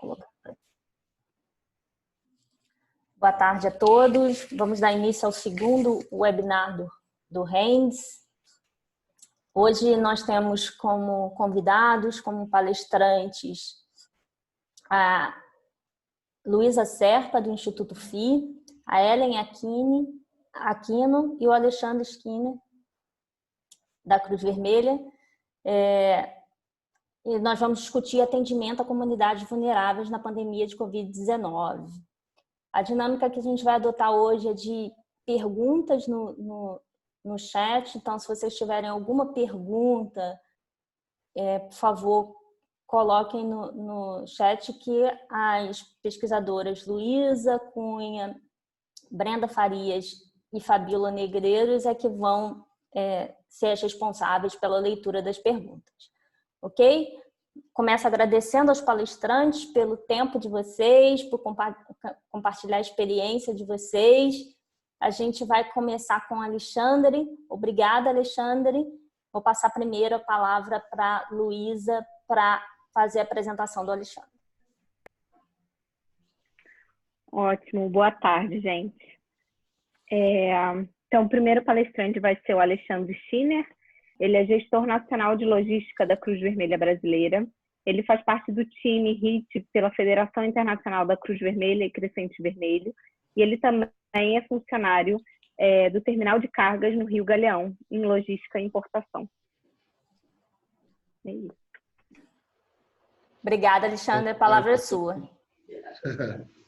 colocar. Boa tarde a todos. Vamos dar início ao segundo webinar do RENDS. Hoje nós temos como convidados, como palestrantes, a Luísa Serpa, do Instituto FI, a Ellen Aquino e o Alexandre Skinner, da Cruz Vermelha. E nós vamos discutir atendimento a comunidades vulneráveis na pandemia de Covid-19. A dinâmica que a gente vai adotar hoje é de perguntas no chat, então se vocês tiverem alguma pergunta, por favor, coloquem no chat que as pesquisadoras Luísa Cunha, Brenda Farias e Fabíola Negreiros é que vão ser as responsáveis pela leitura das perguntas. Ok? Começo agradecendo aos palestrantes pelo tempo de vocês, por compartilhar a experiência de vocês. A gente vai começar com o Alexandre. Obrigada, Alexandre. Vou passar primeiro a palavra para a Luísa para fazer a apresentação do Alexandre. Ótimo, boa tarde, gente. Então, o primeiro palestrante vai ser o Alexandre Skinner. Ele é gestor nacional de logística da Cruz Vermelha Brasileira. Ele faz parte do time HIT pela Federação Internacional da Cruz Vermelha e Crescente Vermelho. E ele também é funcionário do terminal de cargas no Rio Galeão, em logística e importação. É isso. Obrigada, Alexandre. A palavra é sua.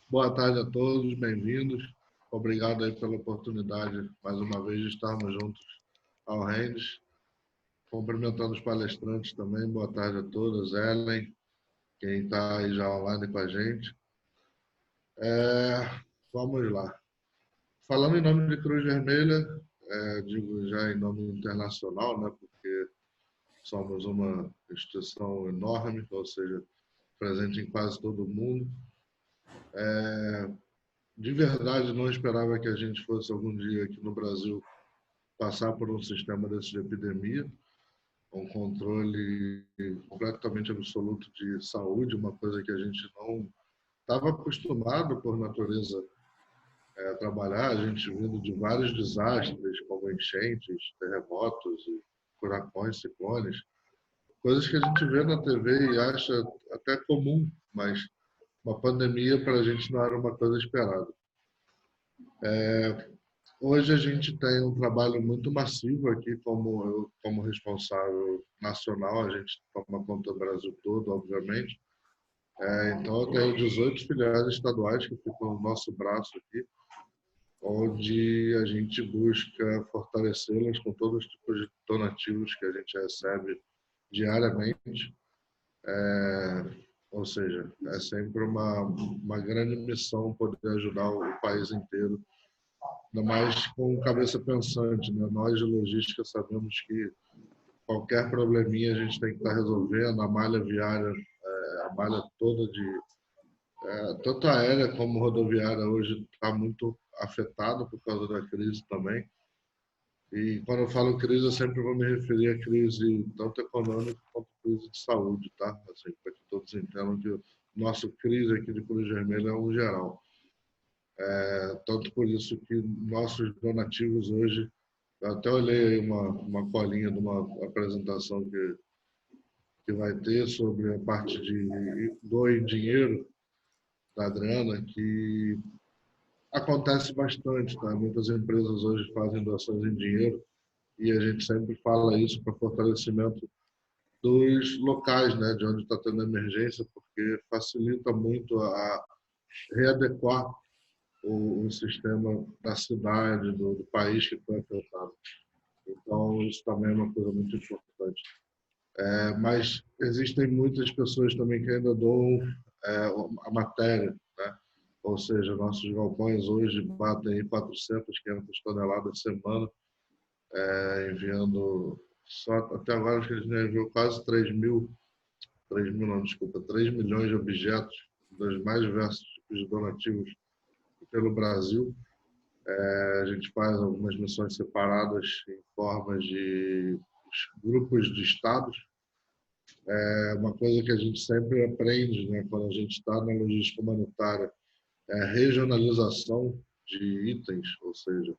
Boa tarde a todos, bem-vindos. Obrigado aí pela oportunidade, mais uma vez, de estarmos juntos ao RENDS. Cumprimentando os palestrantes também, boa tarde a todos. Ellen, quem está aí já online com a gente. Vamos lá. Falando em nome de Cruz Vermelha, digo já em nome internacional, né, porque somos uma instituição enorme, ou seja, presente em quase todo o mundo. De verdade, não esperava que a gente fosse algum dia aqui no Brasil passar por um sistema desse de epidemia, um controle completamente absoluto de saúde, uma coisa que a gente não estava acostumado por natureza a trabalhar, a gente vindo de vários desastres, como enchentes, terremotos, furacões, ciclones, coisas que a gente vê na TV e acha até comum, mas uma pandemia para a gente não era uma coisa esperada. Hoje a gente tem um trabalho muito massivo aqui, como responsável nacional, a gente toma conta do Brasil todo, obviamente. Então eu tenho 18 filiais estaduais que ficam no nosso braço aqui, onde a gente busca fortalecê-las com todos os tipos de donativos que a gente recebe diariamente. Ou seja, é sempre uma grande missão poder ajudar o país inteiro, ainda mais com cabeça pensante, né? Nós de logística sabemos que qualquer probleminha a gente tem que estar resolvendo, a malha viária, a malha toda tanto aérea como rodoviária hoje está muito afetada por causa da crise também. E quando eu falo crise, eu sempre vou me referir à crise tanto econômica quanto crise de saúde, tá? Assim, para que todos entendam que o nosso crise aqui de Cruz Vermelha é um geral. Tanto por isso que nossos donativos hoje, eu até olhei aí uma colinha de uma apresentação que vai ter sobre a parte de doe dinheiro da Adriana, que acontece bastante, tá? Muitas empresas hoje fazem doações em dinheiro e a gente sempre fala isso para fortalecimento dos locais, né, de onde está tendo emergência, porque facilita muito a readequar o sistema da cidade, do país que foi afetado. Então, isso também é uma coisa muito importante. Mas existem muitas pessoas também que ainda doam a matéria, né? Ou seja, nossos galpões hoje batem 400, 500 toneladas por semana, enviando, só até agora acho que a gente enviou quase 3 milhões de objetos dos mais diversos tipos de donativos pelo Brasil. A gente faz algumas missões separadas em formas de grupos de estados, É uma coisa que a gente sempre aprende, né, quando a gente está na logística humanitária, é a regionalização de itens, ou seja,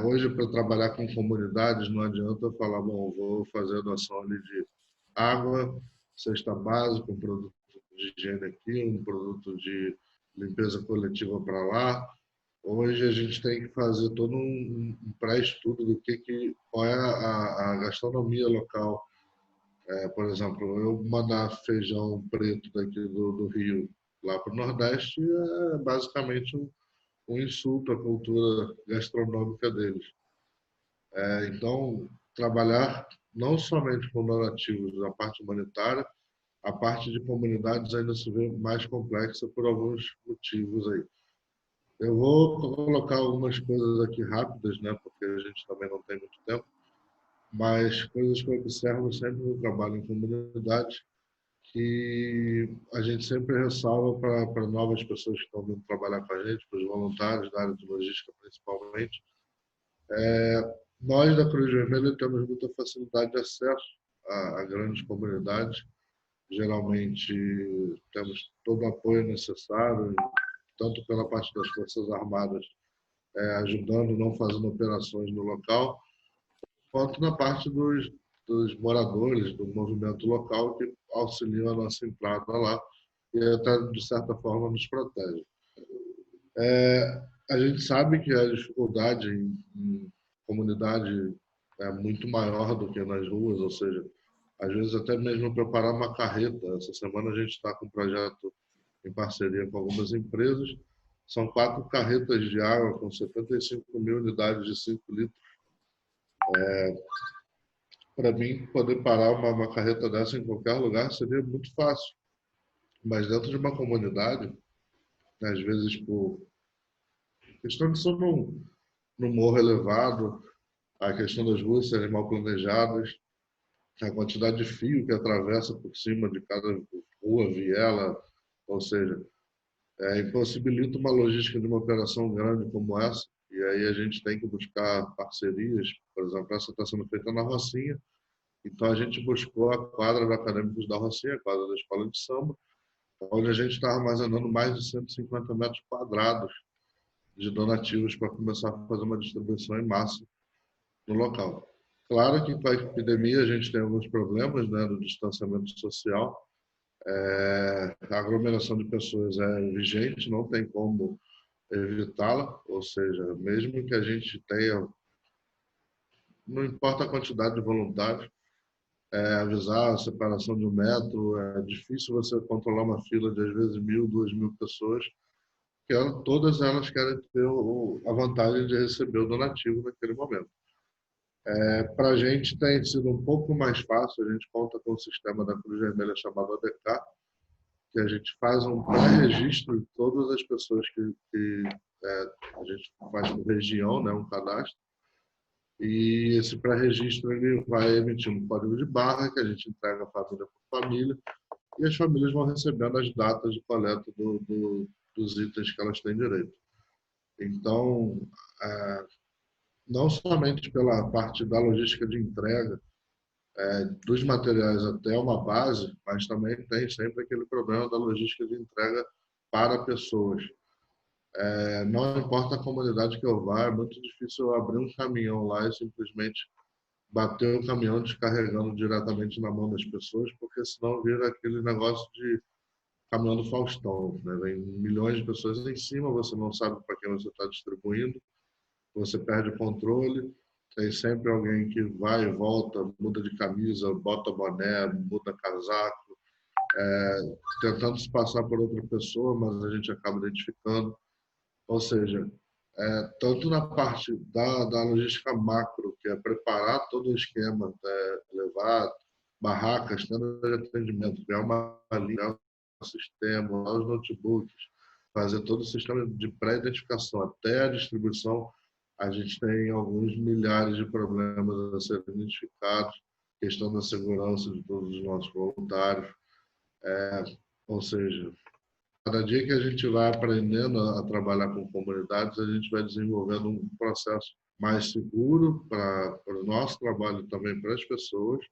hoje para trabalhar com comunidades não adianta eu falar, bom, vou fazer a doação ali de água, cesta básica, um produto de higiene aqui, um produto de limpeza coletiva para lá. Hoje a gente tem que fazer todo um pré-estudo do qual é a gastronomia local. Por exemplo, eu mandar feijão preto daqui do Rio lá para o Nordeste é basicamente um insulto à cultura gastronômica deles. Então, trabalhar não somente com donativos da parte humanitária, a parte de comunidades ainda se vê mais complexa por alguns motivos aí. Eu vou colocar algumas coisas aqui rápidas, né, porque a gente também não tem muito tempo, mas coisas que eu observo sempre no trabalho em comunidade, que a gente sempre ressalva para novas pessoas que estão vindo trabalhar com a gente, para os voluntários da área de logística principalmente. Nós da Cruz Vermelha temos muita facilidade de acesso a grandes comunidades. Geralmente temos todo o apoio necessário, tanto pela parte das Forças Armadas, ajudando, não fazendo operações no local, quanto na parte dos moradores, do movimento local, que auxiliam a nossa entrada lá e até, de certa forma, nos protege. A gente sabe que a dificuldade em comunidade é muito maior do que nas ruas, ou seja, às vezes até mesmo preparar uma carreta. Essa semana a gente está com um projeto em parceria com algumas empresas. São 4 carretas de água com 75.000 unidades de 5 litros. Para mim, poder parar uma carreta dessa em qualquer lugar seria muito fácil. Mas dentro de uma comunidade, às vezes por questão de ser num morro elevado, a questão das ruas serem mal planejadas, a quantidade de fio que atravessa por cima de cada rua, viela, ou seja, impossibilita uma logística de uma operação grande como essa. E aí a gente tem que buscar parcerias. Por exemplo, essa está sendo feita na Rocinha. Então a gente buscou a quadra da Acadêmicos da Rocinha, a quadra da Escola de Samba, onde a gente está armazenando mais de 150 metros quadrados de donativos para começar a fazer uma distribuição em massa no local. Claro que com a epidemia a gente tem alguns problemas, né, do distanciamento social. A aglomeração de pessoas é vigente, não tem como evitá-la, ou seja, mesmo que a gente tenha, não importa a quantidade de voluntários, avisar a separação de 1 metro, é difícil você controlar uma fila de às vezes 1.000, 2.000 pessoas, que todas elas querem ter a vantagem de receber o donativo naquele momento. Para a gente tem sido um pouco mais fácil, a gente conta com o sistema da Cruz Vermelha chamado ADK, que a gente faz um pré-registro de todas as pessoas que a gente faz por região, né, um cadastro, e esse pré-registro ele vai emitir um código de barra que a gente entrega família por família, e as famílias vão recebendo as datas de coleta dos itens que elas têm direito. Então, não somente pela parte da logística de entrega, dos materiais até uma base, mas também tem sempre aquele problema da logística de entrega para pessoas. Não importa a comunidade que eu vá, é muito difícil eu abrir um caminhão lá e simplesmente bater o caminhão descarregando diretamente na mão das pessoas, porque senão vira aquele negócio de caminhão do Faustão, né? Vem milhões de pessoas em cima, você não sabe para quem você está distribuindo, você perde o controle. Tem sempre alguém que vai e volta, muda de camisa, bota boné, muda casaco, tentando se passar por outra pessoa, mas a gente acaba identificando. Ou seja, tanto na parte da logística macro, que é preparar todo o esquema, levar barracas, tenda de atendimento, criar uma linha, um sistema, os notebooks, fazer todo o sistema de pré-identificação até a distribuição, a gente tem alguns milhares de problemas a serem identificados, questão da segurança de todos os nossos voluntários. Ou seja, cada dia que a gente vai aprendendo a trabalhar com comunidades, a gente vai desenvolvendo um processo mais seguro para o nosso trabalho e também para as pessoas,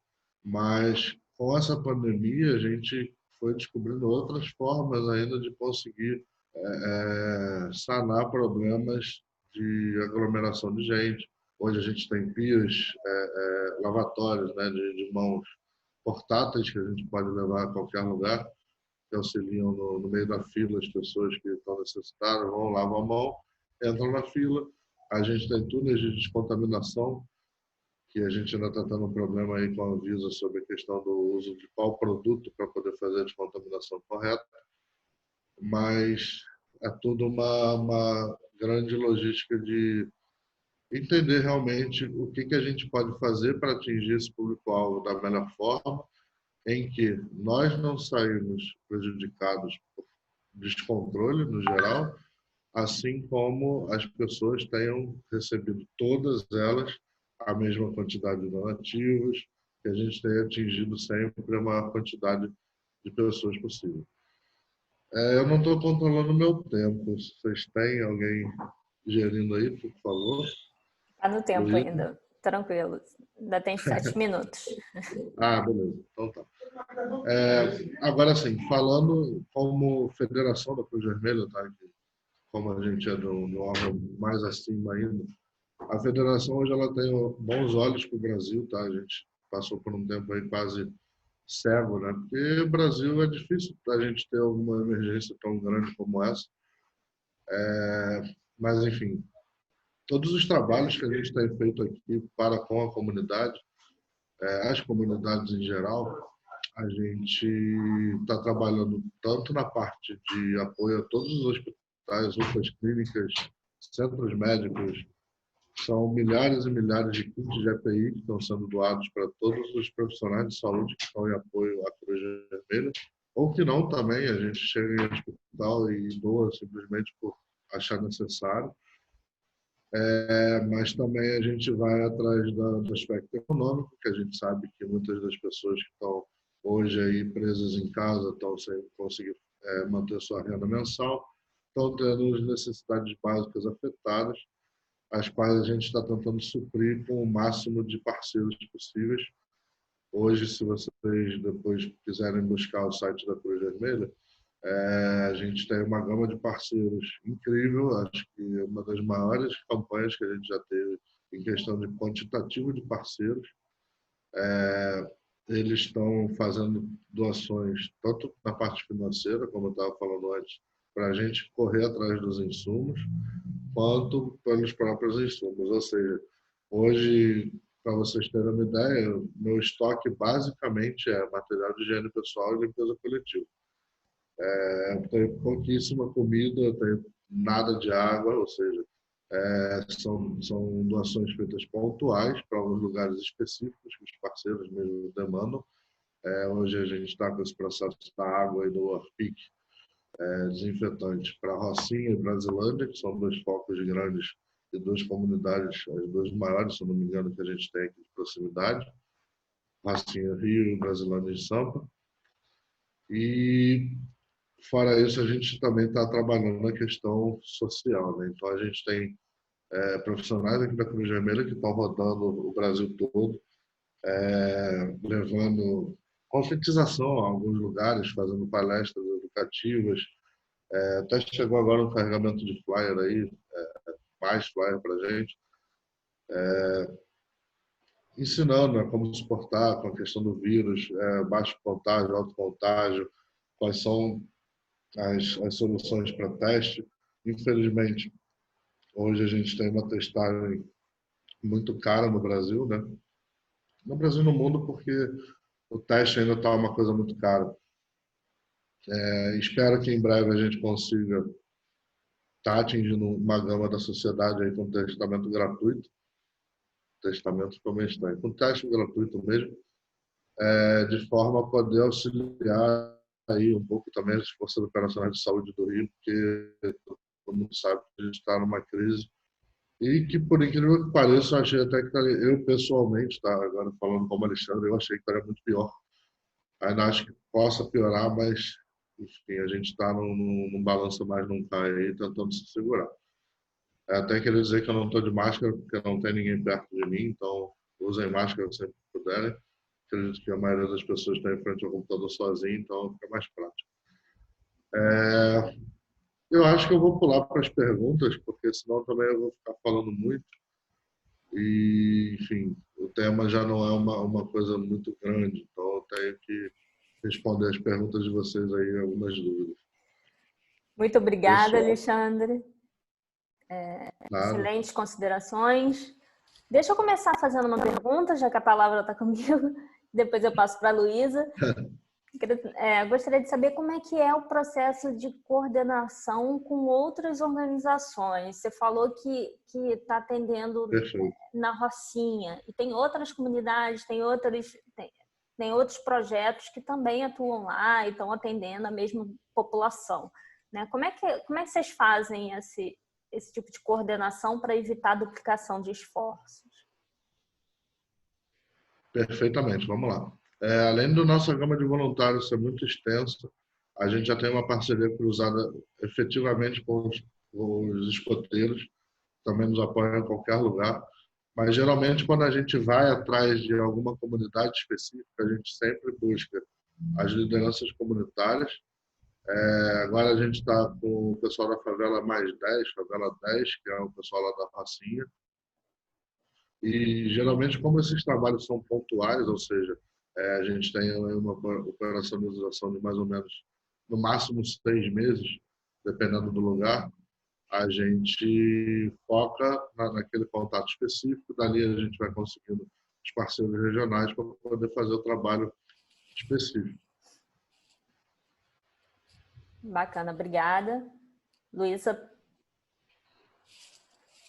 mas com essa pandemia, a gente foi descobrindo outras formas ainda de conseguir sanar problemas de aglomeração de gente. Hoje a gente tem pias, lavatórios, né, de mãos portáteis que a gente pode levar a qualquer lugar, que auxiliam no meio da fila as pessoas que estão necessitadas, vão, lavar a mão, entram na fila. A gente tem túneis de descontaminação, que a gente ainda está tendo um problema aí com a Anvisa sobre a questão do uso de qual produto para poder fazer a descontaminação correta, mas é tudo uma grande logística de entender realmente o que a gente pode fazer para atingir esse público-alvo da melhor forma, em que nós não saímos prejudicados por descontrole no geral, assim como as pessoas tenham recebido todas elas a mesma quantidade de donativos, que a gente tenha atingido sempre a maior quantidade de pessoas possível. Eu não estou controlando o meu tempo. Vocês têm alguém gerindo aí, por favor? Está no tempo Luiz? ainda, tranquilo. Ainda tem 7 minutos. Beleza. Então tá. Agora sim, falando como Federação da Cruz Vermelha, tá? Como a gente é de um órgão mais acima ainda, a federação hoje ela tem bons olhos para o Brasil, tá? A gente passou por um tempo aí quase cego, né? Porque o Brasil é difícil a gente ter alguma emergência tão grande como essa. Mas, enfim, todos os trabalhos que a gente tem feito aqui para com a comunidade, as comunidades em geral, a gente está trabalhando tanto na parte de apoio a todos os hospitais, UPAs, clínicas, centros médicos. São milhares e milhares de kits de EPI que estão sendo doados para todos os profissionais de saúde que estão em apoio à Cruz Vermelha, ou que não também, a gente chega em hospital e doa simplesmente por achar necessário. Mas também a gente vai atrás do aspecto econômico, que a gente sabe que muitas das pessoas que estão hoje aí presas em casa estão sem conseguir manter sua renda mensal, estão tendo necessidades básicas afetadas, as quais a gente está tentando suprir com o máximo de parceiros possíveis. Hoje, se vocês depois quiserem buscar o site da Cruz Vermelha, a gente tem uma gama de parceiros incrível, acho que é uma das maiores campanhas que a gente já teve em questão de quantitativo de parceiros. Eles estão fazendo doações tanto na parte financeira, como eu estava falando antes, para a gente correr atrás dos insumos, quanto pelos próprios insumos. Ou seja, hoje, para vocês terem uma ideia, meu estoque basicamente é material de higiene pessoal e limpeza coletiva. Eu tenho pouquíssima comida, eu tenho nada de água, ou seja, são doações feitas pontuais para alguns lugares específicos que os parceiros mesmo demandam. Hoje a gente está com esse processo da água e do Orpic, desinfetantes para Rocinha e Brasilândia, que são dois focos grandes e duas comunidades, as duas maiores, se eu não me engano, que a gente tem aqui de proximidade, Rocinha, Rio e Brasilândia em Sampa. E, fora isso, a gente também está trabalhando na questão social, né? Então, a gente tem profissionais aqui da Cruz Vermelha que estão rodando o Brasil todo, levando conscientização a alguns lugares, fazendo palestras educativas. Até chegou agora um carregamento de flyer aí, mais flyer para a gente, ensinando a como se portar com a questão do vírus, baixo contágio, alto contágio, quais são as soluções para teste. Infelizmente, hoje a gente tem uma testagem muito cara no Brasil, né? No Brasil e no mundo, porque o teste ainda está uma coisa muito cara. Espero que em breve a gente consiga estar atingindo uma gama da sociedade aí com testamento gratuito. Testamento ficou meio estranho. Com teste gratuito mesmo, de forma a poder auxiliar aí um pouco também as forças operacionais de saúde do Rio, porque todo mundo sabe que a gente está numa crise e que, por incrível que pareça, eu achei até que eu pessoalmente, tá, agora falando como Alexandre, eu achei que estaria muito pior. Ainda acho que possa piorar, mas enfim, a gente está num balanço mais não cai aí, tentando se segurar. Até queria dizer que eu não estou de máscara, porque não tem ninguém perto de mim, então usem máscara sempre que puderem, que acredito que a maioria das pessoas está em frente ao computador sozinho, então fica mais prático. Eu acho que eu vou pular para as perguntas, porque senão também eu vou ficar falando muito. E, enfim, o tema já não é uma coisa muito grande, então eu tenho que responder as perguntas de vocês aí, algumas dúvidas. Muito obrigada, Pessoal, Alexandre. claro. Excelentes considerações. Deixa eu começar fazendo uma pergunta, já que a palavra está comigo. Depois eu passo para a Luísa. Gostaria de saber como é que é o processo de coordenação com outras organizações. Você falou que está atendendo Perfeito. na Rocinha e tem outras comunidades, tem outros projetos que também atuam lá e estão atendendo a mesma população, né? Como é que vocês fazem esse tipo de coordenação para evitar a duplicação de esforços? Perfeitamente, vamos lá. Além da nossa gama de voluntários ser muito extensa, a gente já tem uma parceria cruzada efetivamente com os escoteiros, também nos apoiam em qualquer lugar, mas geralmente quando a gente vai atrás de alguma comunidade específica, a gente sempre busca as lideranças comunitárias. Agora a gente está com o pessoal da Favela Mais 10, Favela 10, que é o pessoal lá da Rocinha. E geralmente, como esses trabalhos são pontuais, ou seja, a gente tem uma operacionalização de mais ou menos, no máximo 6 meses, dependendo do lugar, a gente foca naquele contato específico, dali a gente vai conseguindo os parceiros regionais para poder fazer o trabalho específico. Bacana, obrigada. Luísa.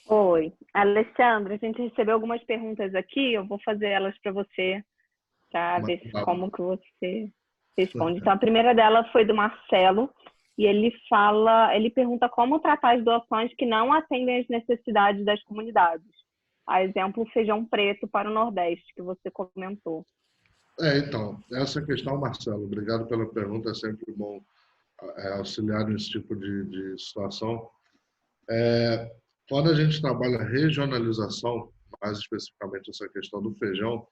Oi, Alexandre, a gente recebeu algumas perguntas aqui, eu vou fazer elas para você, para ver como que você responde. Então, a primeira dela foi do Marcelo, e ele pergunta como tratar as doações que não atendem às necessidades das comunidades. A exemplo, o feijão preto para o Nordeste, que você comentou. Então, essa questão, Marcelo, obrigado pela pergunta, é sempre bom auxiliar nesse tipo de situação. Quando a gente trabalha regionalização, mais especificamente essa questão do feijão,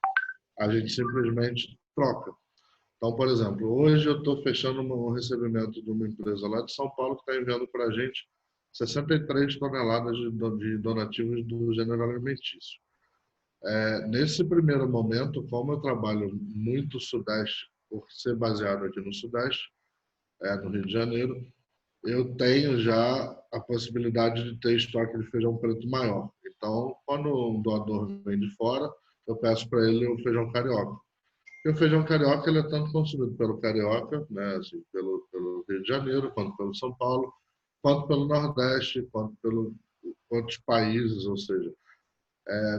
a gente simplesmente troca. Então, por exemplo, hoje eu estou fechando um recebimento de uma empresa lá de São Paulo que está enviando para a gente 63 toneladas de donativos do gênero alimentício. Nesse primeiro momento, como eu trabalho muito Sudeste, por ser baseado aqui no Sudeste, no Rio de Janeiro, eu tenho já a possibilidade de ter estoque de feijão preto maior. Então, quando um doador vem de fora, eu peço para ele o feijão carioca. E o feijão carioca ele é tanto consumido pelo carioca, né, assim, pelo Rio de Janeiro, quanto pelo São Paulo, quanto pelo Nordeste, quanto pelos outros países, ou seja,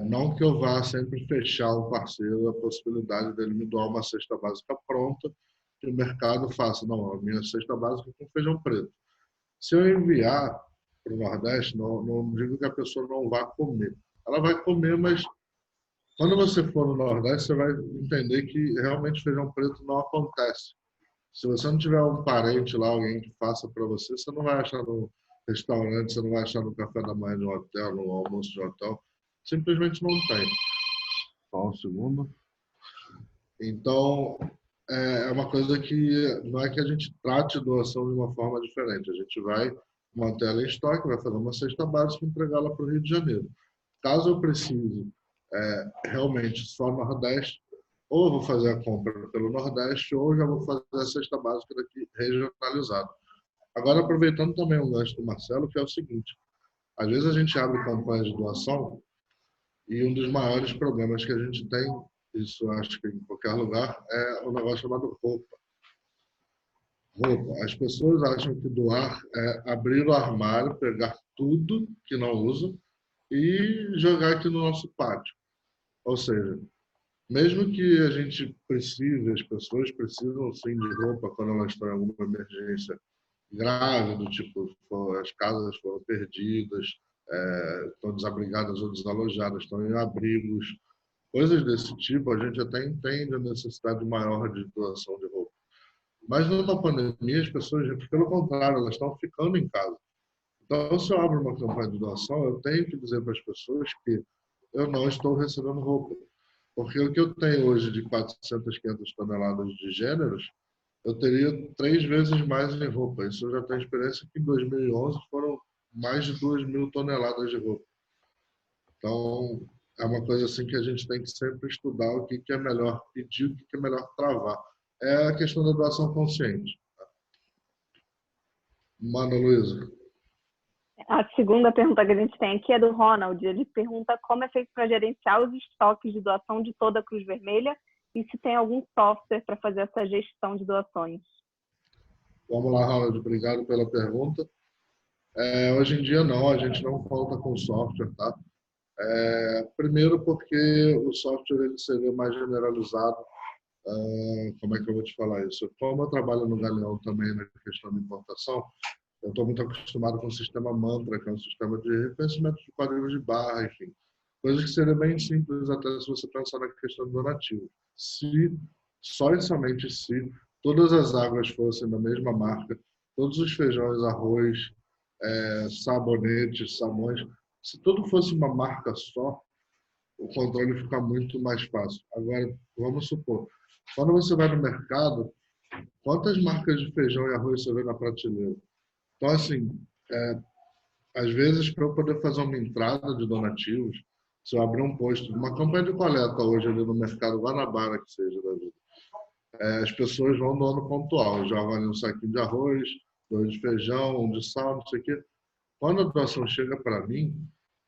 não que eu vá sempre fechar um parceiro a possibilidade dele me doar uma cesta básica pronta, que o mercado faça, não, a minha cesta básica é com feijão preto. Se eu enviar para o Nordeste, não digo que a pessoa não vá comer. Ela vai comer, mas quando você for no Nordeste, você vai entender que realmente feijão preto não acontece. Se você não tiver um parente lá, alguém que faça para você, você não vai achar no restaurante, você não vai achar no café da manhã de um hotel, no almoço de um hotel. Simplesmente não tem. Só um segundo. Então, é uma coisa que não é que a gente trate doação de uma forma diferente. A gente vai manter ela em estoque, vai fazer uma cesta básica e entregá-la para o Rio de Janeiro. Caso eu precise realmente só no Nordeste, ou eu vou fazer a compra pelo Nordeste, ou já vou fazer a cesta básica daqui regionalizada. Agora, aproveitando também o gancho do Marcelo, que é o seguinte, às vezes a gente abre campanhas de doação e um dos maiores problemas que a gente tem, isso acho que em qualquer lugar, é um negócio chamado roupa. Roupa. As pessoas acham que doar é abrir o armário, pegar tudo que não usam e jogar aqui no nosso pátio. Ou seja, mesmo que a gente precise, as pessoas precisam sim de roupa quando elas estão em alguma emergência grave, do tipo, as casas foram perdidas, estão desabrigadas ou desalojadas, estão em abrigos, coisas desse tipo, a gente até entende a necessidade maior de doação de roupa. Mas numa pandemia, as pessoas, pelo contrário, elas estão ficando em casa. Então, se eu abro uma campanha de doação, eu tenho que dizer para as pessoas que eu não estou recebendo roupa. Porque o que eu tenho hoje de 400, 500 toneladas de gêneros, eu teria 3 vezes mais em roupa. Isso eu já tenho experiência que em 2011 foram mais de 2.000 toneladas de roupa. Então, é uma coisa assim que a gente tem que sempre estudar o que é melhor pedir, o que é melhor travar. É a questão da doação consciente. Manda, Luísa. A segunda pergunta que a gente tem aqui é do Ronald. Ele pergunta como é feito para gerenciar os estoques de doação de toda a Cruz Vermelha e se tem algum software para fazer essa gestão de doações. Vamos lá, Ronald. Obrigado pela pergunta. Hoje em dia, não. A gente não conta com software, tá? Primeiro porque o software ele seria mais generalizado. Como é que eu vou te falar isso? Como eu trabalho no Galeão também na questão de importação, eu estou muito acostumado com o sistema Mantra, que é um sistema de reconhecimento de códigos de barra, enfim. Coisas que seria bem simples até se você pensar na questão do donativo. Se, só e somente se, todas as águas fossem da mesma marca, todos os feijões, arroz, sabonetes, salmões, se tudo fosse uma marca só, o controle fica muito mais fácil. Agora, vamos supor, quando você vai no mercado, quantas marcas de feijão e arroz você vê na prateleira? Então, assim, às vezes, para eu poder fazer uma entrada de donativos, se eu abrir um posto, uma campanha de coleta hoje ali no mercado Guanabara, que seja da vida, as pessoas vão no ano pontual, jogam ali um saquinho de arroz, 2 de feijão, 1 de sal, não sei o quê. Quando a doação chega para mim,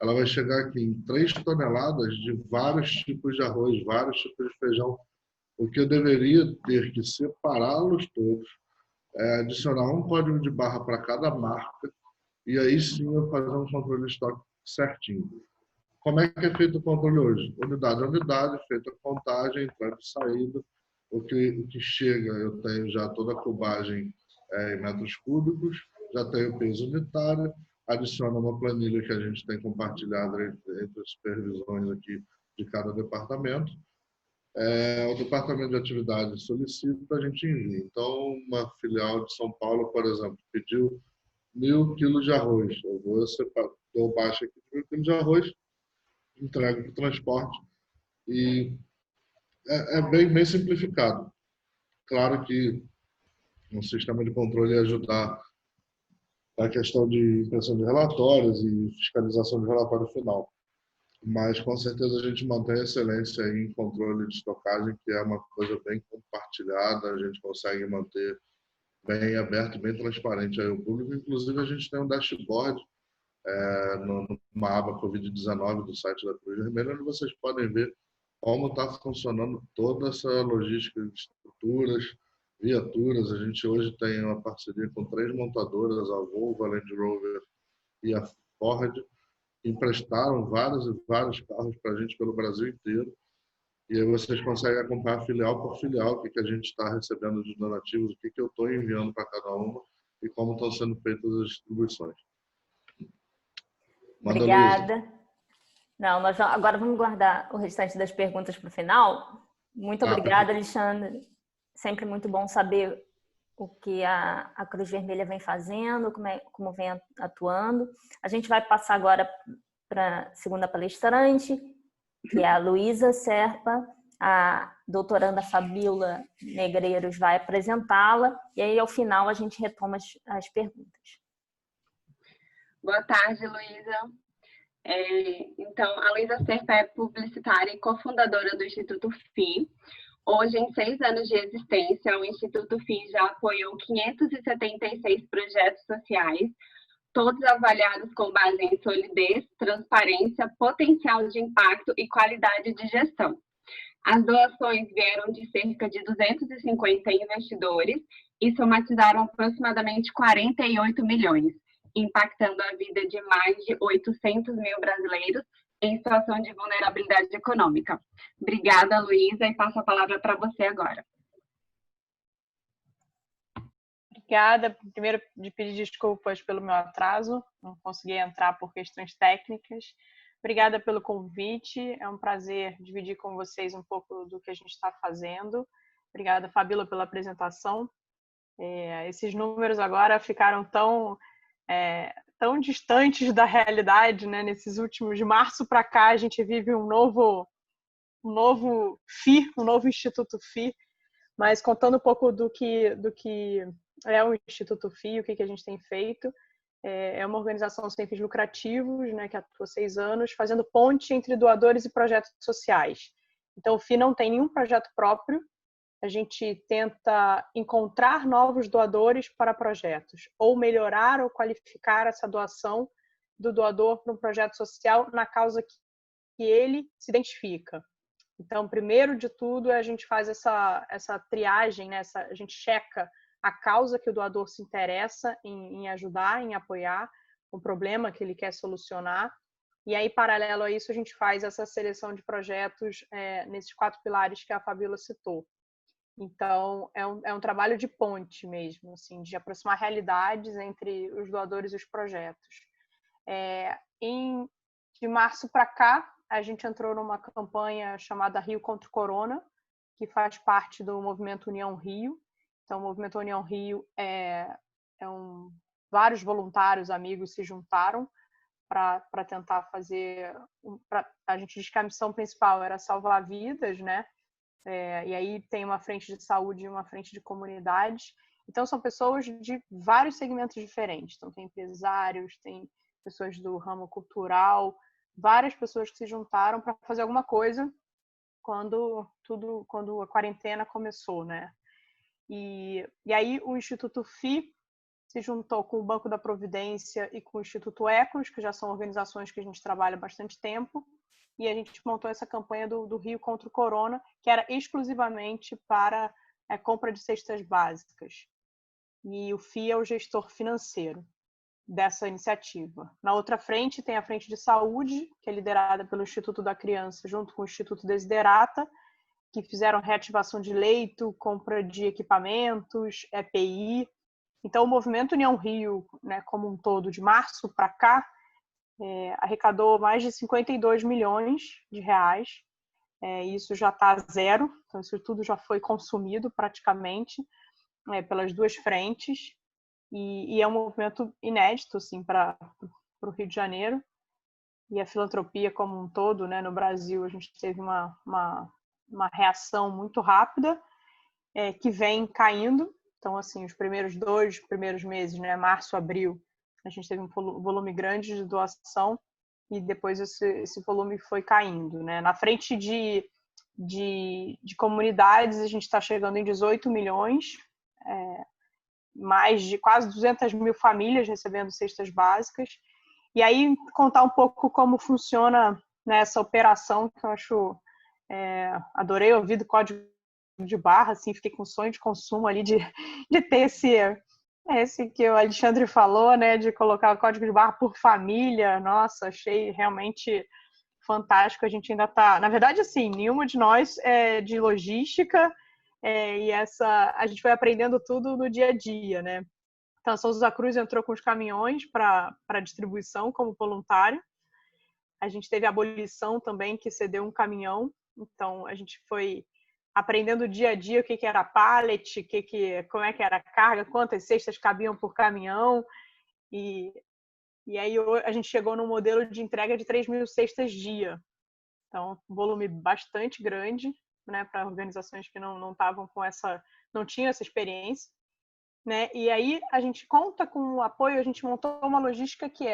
ela vai chegar aqui em 3 toneladas de vários tipos de arroz, vários tipos de feijão, o que eu deveria ter que separá-los todos, adicionar um código de barra para cada marca, e aí sim eu fazer um controle de estoque certinho. Como é que é feito o controle hoje? Unidade a unidade, feita a contagem, entrada e saída. O que chega, eu tenho já toda a cubagem em metros cúbicos, já tenho o peso unitário, adiciona uma planilha que a gente tem compartilhada entre as supervisões aqui de cada departamento. O departamento de atividade solicita, a gente envia. Então, uma filial de São Paulo, por exemplo, pediu 1.000 quilos de arroz. Eu dou baixa aqui de 1.000 quilos de arroz, entrego para o transporte e é bem simplificado. Claro que um sistema de controle ia ajudar na questão de impressão de relatórios e fiscalização de relatório final. Mas, com certeza, a gente mantém a excelência em controle de estocagem, que é uma coisa bem compartilhada, a gente consegue manter bem aberto, bem transparente aí ao público. Inclusive, a gente tem um dashboard numa aba Covid-19 do site da Cruz Vermelha, onde vocês podem ver como está funcionando toda essa logística de estruturas, viaturas. A gente hoje tem uma parceria com 3 montadoras, a Volvo, a Land Rover e a Ford, que emprestaram vários e vários carros para a gente pelo Brasil inteiro. E aí vocês conseguem acompanhar filial por filial o que a gente está recebendo de donativos, o que eu estou enviando para cada uma e como estão sendo feitas as distribuições. Manda, Obrigada. Luísa. Não, agora vamos guardar o restante das perguntas para o final. Muito obrigada, Alexandre. Sempre muito bom saber o que a Cruz Vermelha vem fazendo, como vem atuando. A gente vai passar agora para a segunda palestrante, que é a Luísa Serpa. A doutoranda Fabíola Negreiros vai apresentá-la e aí, ao final, a gente retoma as perguntas. Boa tarde, Luísa. Então, a Luísa Serpa é publicitária e cofundadora do Instituto FI. Hoje, em 6 anos de existência, o Instituto FI já apoiou 576 projetos sociais, todos avaliados com base em solidez, transparência, potencial de impacto e qualidade de gestão. As doações vieram de cerca de 250 investidores e somatizaram aproximadamente 48 milhões, impactando a vida de mais de 800 mil brasileiros em situação de vulnerabilidade econômica. Obrigada, Luísa, e passo a palavra para você agora. Obrigada. Primeiro, de pedir desculpas pelo meu atraso, não consegui entrar por questões técnicas. Obrigada pelo convite, é um prazer dividir com vocês um pouco do que a gente está fazendo. Obrigada, Fabíola, pela apresentação. Esses números agora ficaram tão distantes da realidade, né? Nesses últimos, de março para cá, a gente vive um novo novo FI, um novo Instituto FI, mas contando um pouco do que é o Instituto FI, o que a gente tem feito. É uma organização sem fins lucrativos, né, que atua há 6 anos, fazendo ponte entre doadores e projetos sociais. Então, o FI não tem nenhum projeto próprio. A gente tenta encontrar novos doadores para projetos, ou melhorar ou qualificar essa doação do doador para um projeto social na causa que ele se identifica. Então, primeiro de tudo, a gente faz essa triagem, né? A gente checa a causa que o doador se interessa em ajudar, em apoiar, o problema que ele quer solucionar. E aí, paralelo a isso, a gente faz essa seleção de projetos nesses 4 pilares que a Fabíola citou. Então, é um trabalho de ponte mesmo, assim, de aproximar realidades entre os doadores e os projetos. De março para cá, a gente entrou numa campanha chamada Rio contra o Corona, que faz parte do movimento União Rio. Então, o movimento União Rio vários voluntários, amigos se juntaram para tentar fazer... a gente diz que a missão principal era salvar vidas, né? E aí tem uma frente de saúde e uma frente de comunidades. Então, são pessoas de vários segmentos diferentes. Então, tem empresários, tem pessoas do ramo cultural, várias pessoas que se juntaram para fazer alguma coisa quando a quarentena começou, né? E aí o Instituto FI se juntou com o Banco da Providência e com o Instituto Ecos, que já são organizações que a gente trabalha há bastante tempo, e a gente montou essa campanha do Rio contra o Corona, que era exclusivamente para a compra de cestas básicas. E o FI é o gestor financeiro dessa iniciativa. Na outra frente tem a frente de saúde, que é liderada pelo Instituto da Criança, junto com o Instituto Desiderata, que fizeram reativação de leito, compra de equipamentos, EPI. Então, o movimento União Rio, né, como um todo, de março para cá, arrecadou mais de 52 milhões de reais. Isso já está zero, então isso tudo já foi consumido praticamente pelas duas frentes. E é um movimento inédito assim, para o Rio de Janeiro. E a filantropia como um todo, né, no Brasil, a gente teve uma reação muito rápida, que vem caindo. Então, assim, os dois primeiros meses, né, março, abril, a gente teve um volume grande de doação e depois esse volume foi caindo, né? Na frente de comunidades, a gente está chegando em 18 milhões, mais de quase 200 mil famílias recebendo cestas básicas. E aí, contar um pouco como funciona, né, essa operação, que eu acho... adorei ouvir do código de barra, assim, fiquei com sonho de consumo ali de ter esse que o Alexandre falou, né, de colocar o código de barra por família. Nossa, achei realmente fantástico. A gente ainda está... Na verdade, assim, nenhuma de nós é de logística, e a gente foi aprendendo tudo no dia a dia, né? Então, a Souza Cruz entrou com os caminhões para distribuição como voluntário. A gente teve a abolição também, que cedeu um caminhão. Então, a gente foi aprendendo dia a dia o que era pallet, como é que era a carga, quantas cestas cabiam por caminhão. E aí a gente chegou num modelo de entrega de 3.000 cestas dia. Então, um volume bastante grande, né, para organizações que não tinham essa experiência, né? E aí a gente conta com o apoio, a gente montou uma logística que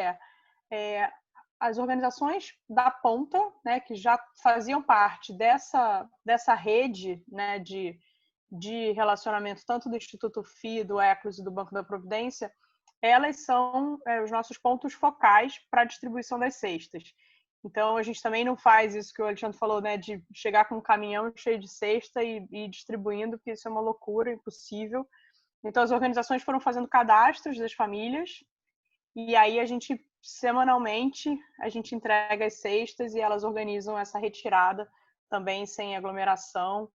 as organizações da ponta, né, que já faziam parte dessa rede, né, de relacionamento tanto do Instituto FI, do Ecos e do Banco da Providência, elas são os nossos pontos focais para a distribuição das cestas. Então, a gente também não faz isso que o Alexandre falou, né, de chegar com um caminhão cheio de cesta e distribuindo, porque isso é uma loucura, impossível. Então, as organizações foram fazendo cadastros das famílias, e aí semanalmente, a gente entrega as cestas e elas organizam essa retirada também sem aglomeração,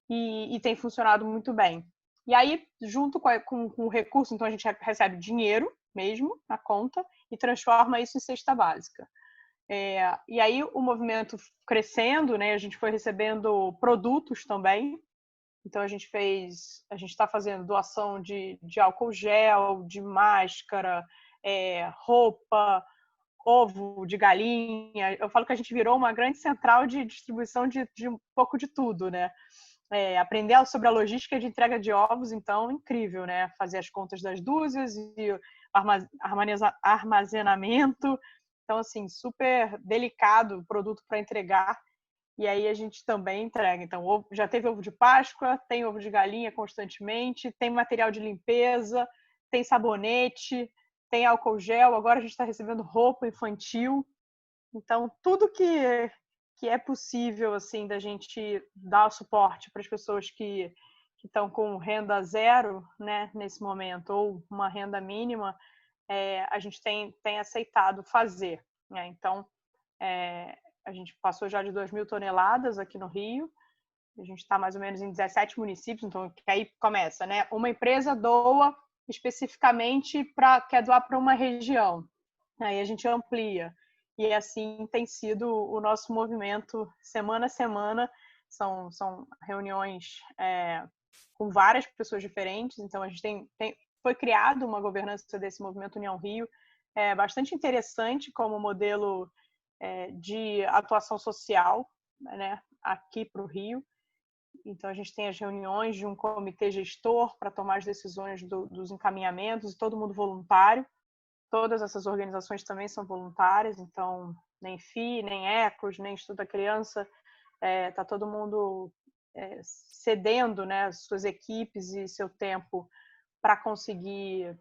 e tem funcionado muito bem. E aí, junto com o recurso, então a gente recebe dinheiro mesmo na conta e transforma isso em cesta básica. E aí o movimento crescendo, né, a gente foi recebendo produtos também. Então a gente está fazendo doação de álcool gel, de máscara, roupa, ovo de galinha. Eu falo que a gente virou uma grande central de distribuição de um pouco de tudo, né? Aprender sobre a logística de entrega de ovos, então, incrível, né? Fazer as contas das dúzias e armazenamento. Então, assim, super delicado o produto para entregar. E aí a gente também entrega. Então, já teve ovo de Páscoa, tem ovo de galinha constantemente, tem material de limpeza, tem sabonete, tem álcool gel. Agora a gente está recebendo roupa infantil. Então, tudo que é possível, assim, da gente dar suporte para as pessoas que estão com renda zero, né, nesse momento, ou uma renda mínima, a gente tem aceitado fazer, né? Então, a gente passou já de 2.000 toneladas aqui no Rio, a gente está mais ou menos em 17 municípios, então aí começa, né? Uma empresa doa especificamente quer doar para uma região, aí a gente amplia. E assim tem sido o nosso movimento semana a semana. São reuniões com várias pessoas diferentes. Então, a gente foi criado uma governança desse movimento União Rio, bastante interessante como modelo de atuação social, né, aqui para o Rio. Então, a gente tem as reuniões de um comitê gestor para tomar as decisões dos encaminhamentos, todo mundo voluntário. Todas essas organizações também são voluntárias, então nem FI, nem ECOS, nem Instituto da Criança, está todo mundo cedendo, né, suas equipes e seu tempo para conseguir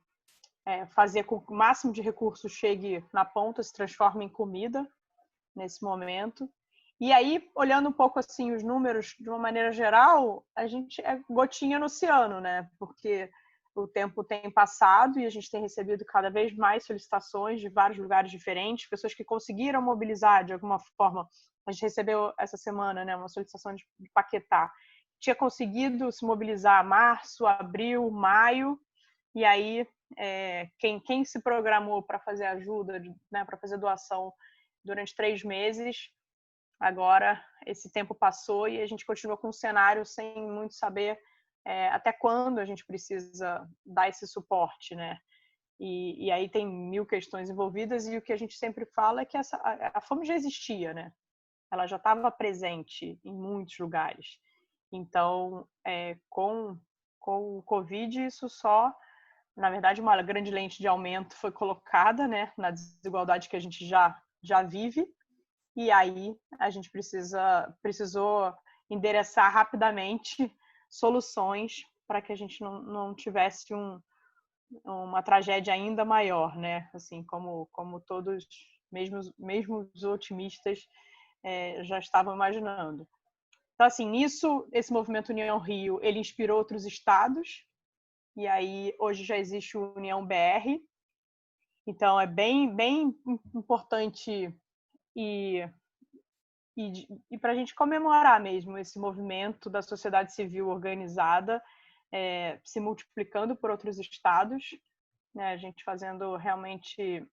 fazer com que o máximo de recursos chegue na ponta, se transforme em comida nesse momento. E aí, olhando um pouco assim os números de uma maneira geral, a gente é gotinha no oceano, né? Porque o tempo tem passado e a gente tem recebido cada vez mais solicitações de vários lugares diferentes, pessoas que conseguiram mobilizar de alguma forma. A gente recebeu essa semana, né, uma solicitação de Paquetá. Tinha conseguido se mobilizar março, abril, maio, e aí quem se programou para fazer ajuda, né, para fazer doação durante 3 meses, agora esse tempo passou e a gente continua com um cenário sem muito saber até quando a gente precisa dar esse suporte, né? E aí tem 1000 questões envolvidas e o que a gente sempre fala é que a fome já existia, né? Ela já estava presente em muitos lugares. Então, com o Covid, isso só, na verdade, uma grande lente de aumento foi colocada, né, na desigualdade que a gente já vive. E aí a gente precisou endereçar rapidamente soluções para que a gente não tivesse uma tragédia ainda maior, né? Assim, como todos, mesmo os otimistas, já estavam imaginando. Então, assim, esse movimento União Rio, ele inspirou outros estados, e aí hoje já existe o União BR. Então, é bem, bem importante e para a gente comemorar mesmo esse movimento da sociedade civil organizada se multiplicando por outros estados, né? A gente fazendo realmente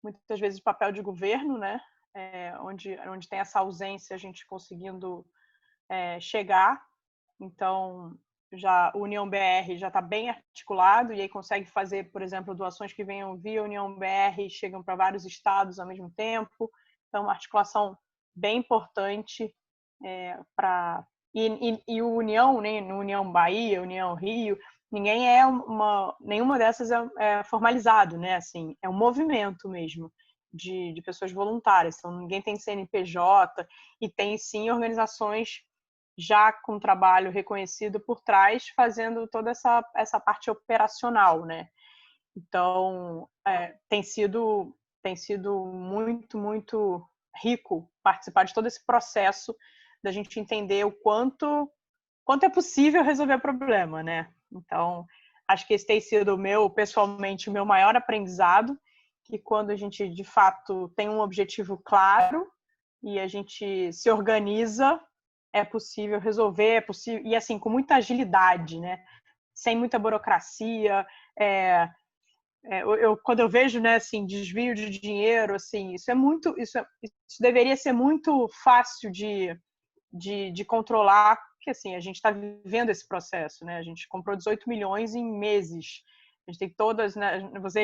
muitas vezes papel de governo, né? Onde tem essa ausência, a gente conseguindo chegar. Então, já o União BR já está bem articulado e aí consegue fazer, por exemplo, doações que venham via União BR e chegam para vários estados ao mesmo tempo. Então, uma articulação bem importante para... E o União, né, no União Bahia, União Rio, ninguém nenhuma dessas é formalizado, né? Assim, é um movimento mesmo de pessoas voluntárias. Então, ninguém tem CNPJ e tem, sim, organizações já com trabalho reconhecido por trás, fazendo toda essa parte operacional, né? Então, tem sido muito, muito rico participar de todo esse processo da gente entender o quanto é possível resolver o problema, né? Então, acho que esse tem sido pessoalmente, o meu maior aprendizado, que quando a gente, de fato, tem um objetivo claro e a gente se organiza, é possível resolver, é possível, e assim, com muita agilidade, né? Sem muita burocracia. Quando eu vejo, né, assim, desvio de dinheiro, assim, isso deveria ser muito fácil de controlar, porque assim, a gente está vivendo esse processo, né? A gente comprou 18 milhões em meses. A gente tem todas, né,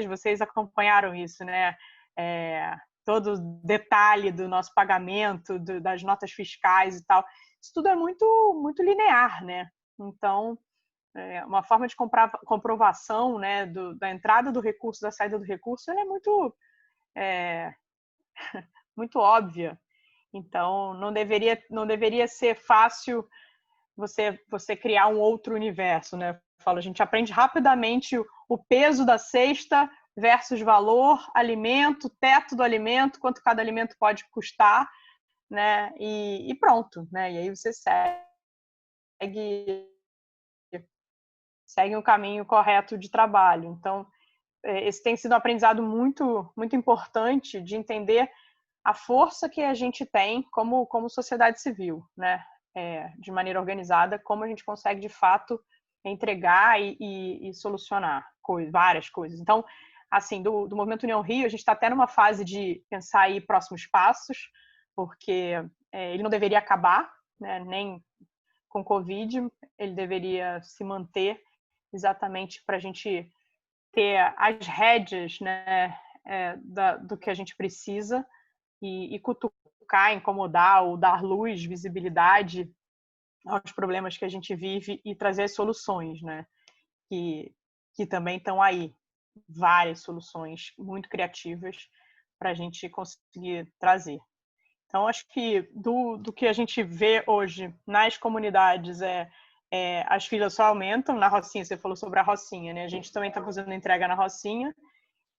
vocês acompanharam isso, né? todo o detalhe do nosso pagamento, das notas fiscais e tal. Isso tudo é muito, muito linear, né? Então, uma forma de comprovação, né, da entrada do recurso, da saída do recurso, ela é muito, muito óbvia. Então, não deveria ser fácil você criar um outro universo, né? A gente aprende rapidamente o peso da cesta versus valor, alimento, teto do alimento, quanto cada alimento pode custar, né? E pronto, né? E aí você segue um caminho correto de trabalho. Então, esse tem sido um aprendizado muito, muito importante de entender a força que a gente tem como sociedade civil, né? De maneira organizada, como a gente consegue, de fato, entregar e solucionar várias coisas. Então, assim, do Movimento União Rio, a gente está até numa fase de pensar aí próximos passos, porque ele não deveria acabar, né, nem com Covid, ele deveria se manter exatamente para a gente ter as rédeas, né, do que a gente precisa e cutucar, incomodar ou dar luz, visibilidade aos problemas que a gente vive e trazer as soluções, né? Que também estão aí, várias soluções muito criativas para a gente conseguir trazer. Então, acho que do que a gente vê hoje nas comunidades as filas só aumentam. Na Rocinha, você falou sobre a Rocinha, né? A gente também está fazendo entrega na Rocinha.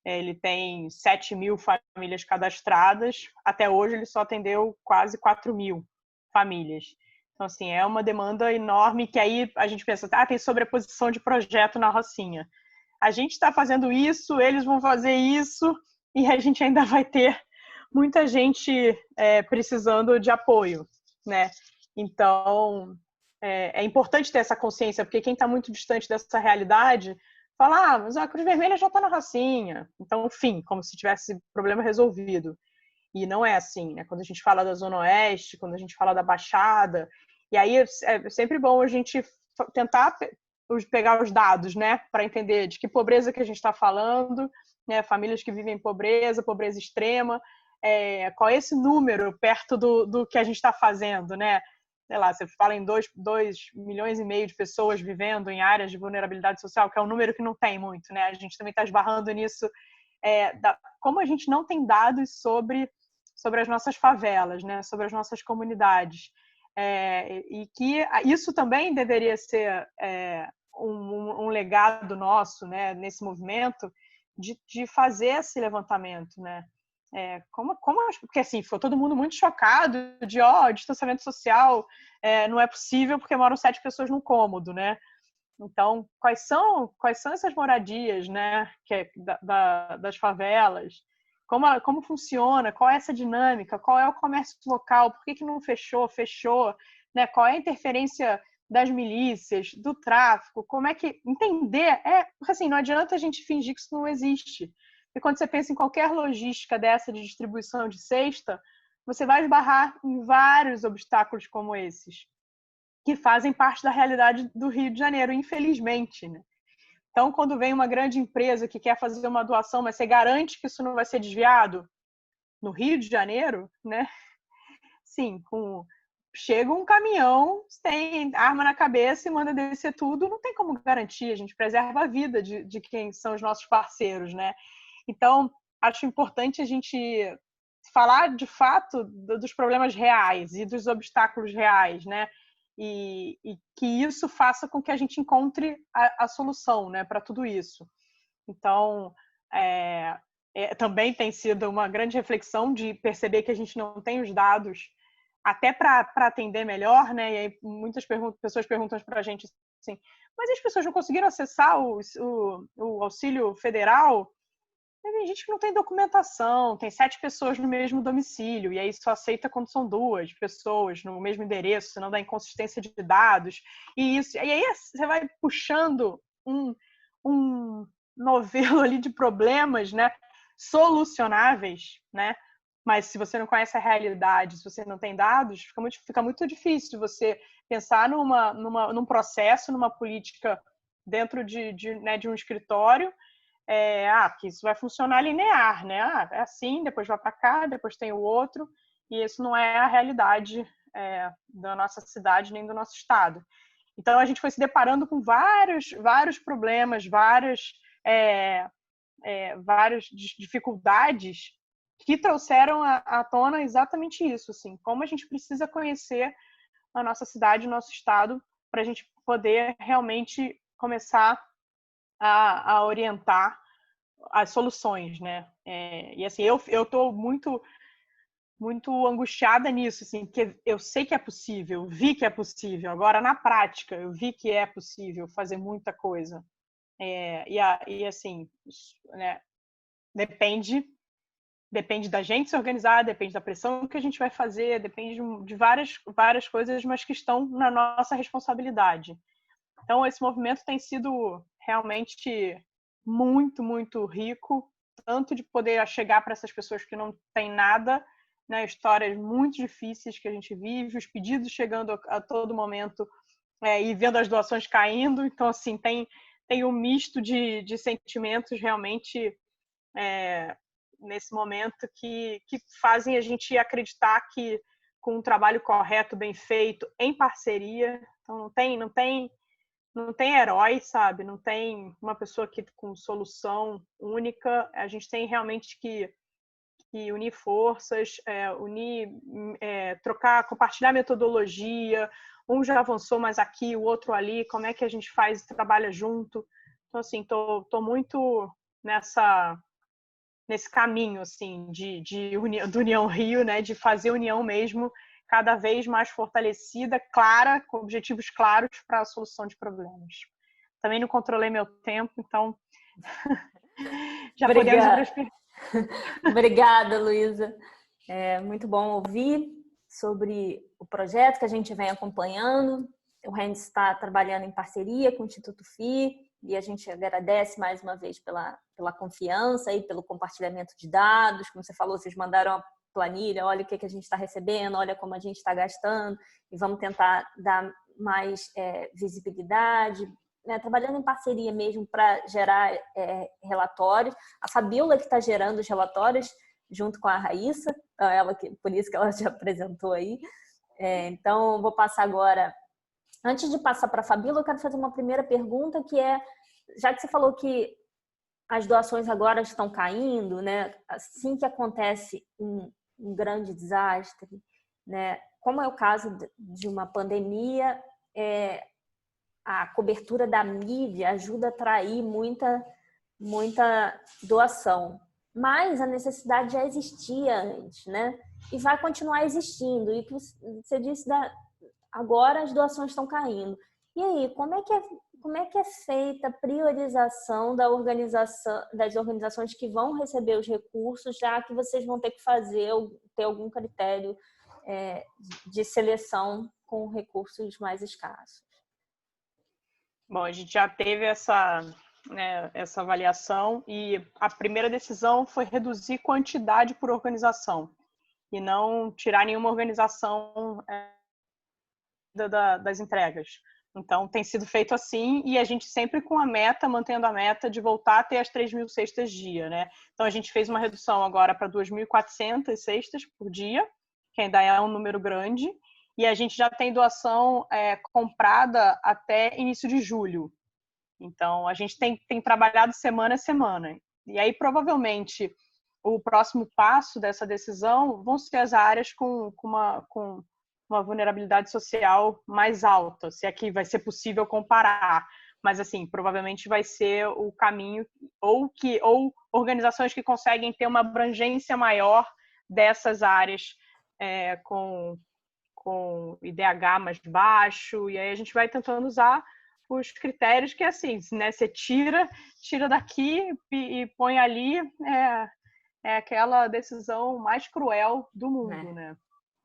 Ele tem 7.000 famílias cadastradas. Até hoje, ele só atendeu quase 4.000 famílias. Então, assim, é uma demanda enorme que aí a gente pensa, tem sobreposição de projeto na Rocinha. A gente está fazendo isso, eles vão fazer isso, e a gente ainda vai ter muita gente precisando de apoio, né? Então, é importante ter essa consciência, porque quem está muito distante dessa realidade fala, mas a Cruz Vermelha já está na Rocinha. Então, enfim, como se tivesse problema resolvido. E não é assim, né? Quando a gente fala da Zona Oeste, quando a gente fala da Baixada, e aí é sempre bom a gente tentar pegar os dados, né? Para entender de que pobreza que a gente está falando, né? Famílias que vivem em pobreza extrema, qual é esse número perto do que a gente está fazendo, né? Sei lá, você fala em 2,5 milhões de pessoas vivendo em áreas de vulnerabilidade social, que é um número que não tem muito, né? A gente também está esbarrando nisso, como a gente não tem dados sobre as nossas favelas, né? Sobre as nossas comunidades. E que isso também deveria ser um legado nosso, né? Nesse movimento, de fazer esse levantamento, né? Porque assim, foi todo mundo muito chocado de distanciamento social não é possível porque moram 7 pessoas num cômodo, né? Então, quais são essas moradias, né, das favelas? Como funciona? Qual é essa dinâmica? Qual é o comércio local? Por que não fechou? Fechou? Né? Qual é a interferência das milícias, do tráfico? Como é que... Entender porque assim, não adianta a gente fingir que isso não existe. E quando você pensa em qualquer logística dessa de distribuição de cesta, você vai esbarrar em vários obstáculos como esses, que fazem parte da realidade do Rio de Janeiro, infelizmente, né? Então, quando vem uma grande empresa que quer fazer uma doação, mas você garante que isso não vai ser desviado no Rio de Janeiro, né? Sim, chega um caminhão, tem arma na cabeça e manda descer tudo, não tem como garantir, a gente preserva a vida de quem são os nossos parceiros, né? Então, acho importante a gente falar, de fato, dos problemas reais e dos obstáculos reais, né? E que isso faça com que a gente encontre a solução, né, para tudo isso. Então, também tem sido uma grande reflexão de perceber que a gente não tem os dados até para atender melhor, né? E aí muitas pessoas perguntam para a gente assim, mas as pessoas não conseguiram acessar o auxílio federal? Tem gente que não tem documentação, tem 7 pessoas no mesmo domicílio, e aí só aceita quando são 2 pessoas no mesmo endereço, senão dá inconsistência de dados. E aí você vai puxando um novelo ali de problemas, né, solucionáveis, né? Mas se você não conhece a realidade, se você não tem dados, fica muito difícil você pensar num processo, numa política dentro de um escritório, que isso vai funcionar linear, né? É assim, depois vai para cá, depois tem o outro, e isso não é a realidade da nossa cidade nem do nosso estado. Então, a gente foi se deparando com vários problemas, várias dificuldades que trouxeram à tona exatamente isso, assim, como a gente precisa conhecer a nossa cidade, o nosso estado, para a gente poder realmente começar a orientar as soluções, né? E assim, eu estou muito angustiada nisso, assim, porque eu sei que é possível, vi que é possível. Agora, na prática, eu vi que é possível fazer muita coisa. E assim, né, depende da gente se organizar, depende da pressão que a gente vai fazer, depende de várias coisas, mas que estão na nossa responsabilidade. Então, esse movimento tem sido realmente muito, muito rico, tanto de poder chegar para essas pessoas que não têm nada, né, histórias muito difíceis que a gente vive, os pedidos chegando a todo momento, e vendo as doações caindo. Então, assim, tem um misto de sentimentos realmente nesse momento que fazem a gente acreditar que com um trabalho correto, bem feito, em parceria, então não tem herói, sabe? Não tem uma pessoa com solução única. A gente tem realmente que unir forças, trocar, compartilhar metodologia. Um já avançou mais aqui, o outro ali. Como é que a gente faz e trabalha junto? Então, assim, tô muito nesse caminho, assim, do União Rio, né? De fazer união mesmo, cada vez mais fortalecida, clara, com objetivos claros para a solução de problemas. Também não controlei meu tempo, então já podemos ir para as perguntas. Obrigada, Luísa. É muito bom ouvir sobre o projeto que a gente vem acompanhando. O RENDS está trabalhando em parceria com o Instituto FI e a gente agradece mais uma vez pela confiança e pelo compartilhamento de dados. Como você falou, vocês mandaram a planilha, olha o que a gente está recebendo, olha como a gente está gastando e vamos tentar dar mais visibilidade, né, trabalhando em parceria mesmo para gerar relatórios. A Fabíola que está gerando os relatórios junto com a Raíssa, por isso que ela te apresentou aí. Então, vou passar agora. Antes de passar para a Fabíola, eu quero fazer uma primeira pergunta, que é, já que você falou que as doações agora estão caindo, né, assim que acontece um grande desastre, né, como é o caso de uma pandemia, a cobertura da mídia ajuda a atrair muita doação. Mas a necessidade já existia antes, né? E vai continuar existindo. E você disse, agora as doações estão caindo. E aí, como é que é feita a priorização das organizações que vão receber os recursos, já que vocês vão ter que ter algum critério de seleção com recursos mais escassos? Bom, a gente já teve essa avaliação e a primeira decisão foi reduzir quantidade por organização e não tirar nenhuma organização das entregas. Então, tem sido feito assim e a gente sempre com mantendo a meta de voltar a ter as 3.000 cestas dia, né? Então, a gente fez uma redução agora para 2.400 cestas por dia, que ainda é um número grande, e a gente já tem doação comprada até início de julho. Então, a gente tem trabalhado semana a semana. E aí, provavelmente, o próximo passo dessa decisão vão ser as áreas com uma vulnerabilidade social mais alta, se aqui vai ser possível comparar. Mas, assim, provavelmente vai ser o caminho, ou organizações que conseguem ter uma abrangência maior dessas áreas com IDH mais baixo, e aí a gente vai tentando usar os critérios que, assim, né, você tira daqui e põe ali, é aquela decisão mais cruel do mundo, né?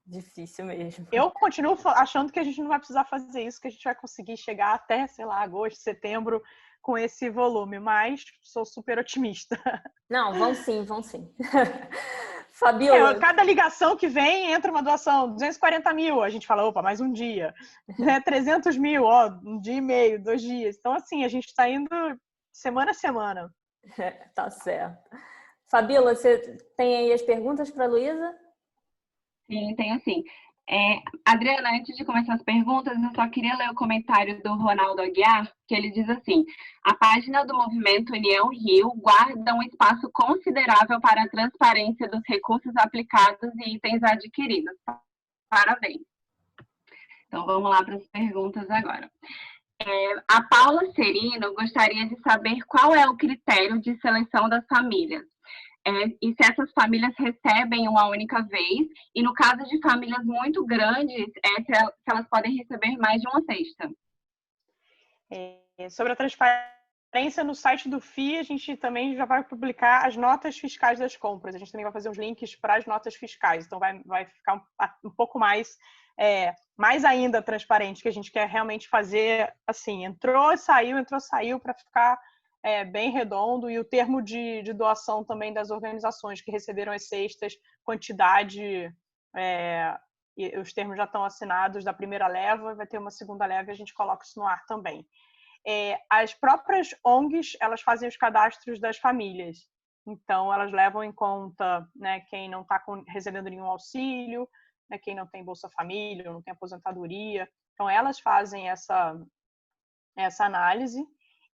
Difícil mesmo. Eu continuo achando que a gente não vai precisar fazer isso, que a gente vai conseguir chegar até, sei lá, agosto, setembro, com esse volume, mas sou super otimista. Não, vão sim. Fabíola. Cada ligação que vem, entra uma doação, 240 mil, a gente fala, opa, mais um dia. 300 mil, um dia e meio, 2 dias. Então, assim, a gente está indo semana a semana. Tá certo. Fabíola, você tem aí as perguntas para a Luísa? Sim, tem assim. Adriana, antes de começar as perguntas, eu só queria ler o comentário do Ronaldo Aguiar, que ele diz assim: a página do Movimento União Rio guarda um espaço considerável para a transparência dos recursos aplicados e itens adquiridos. Parabéns. Então, vamos lá para as perguntas agora. A Paula Serino gostaria de saber qual é o critério de seleção das famílias. E se essas famílias recebem uma única vez, e no caso de famílias muito grandes, se elas podem receber mais de uma cesta. Sobre a transparência, no site do FII, a gente também já vai publicar as notas fiscais das compras. A gente também vai fazer uns links para as notas fiscais. Então, vai ficar um pouco mais ainda transparente, que a gente quer realmente fazer assim, entrou, saiu, para ficar bem redondo, e o termo de doação também das organizações que receberam as cestas, quantidade, e os termos já estão assinados da primeira leva, vai ter uma segunda leva e a gente coloca isso no ar também. As próprias ONGs, elas fazem os cadastros das famílias, então elas levam em conta, né, quem não está recebendo nenhum auxílio, né, quem não tem Bolsa Família, não tem aposentadoria, então elas fazem essa análise.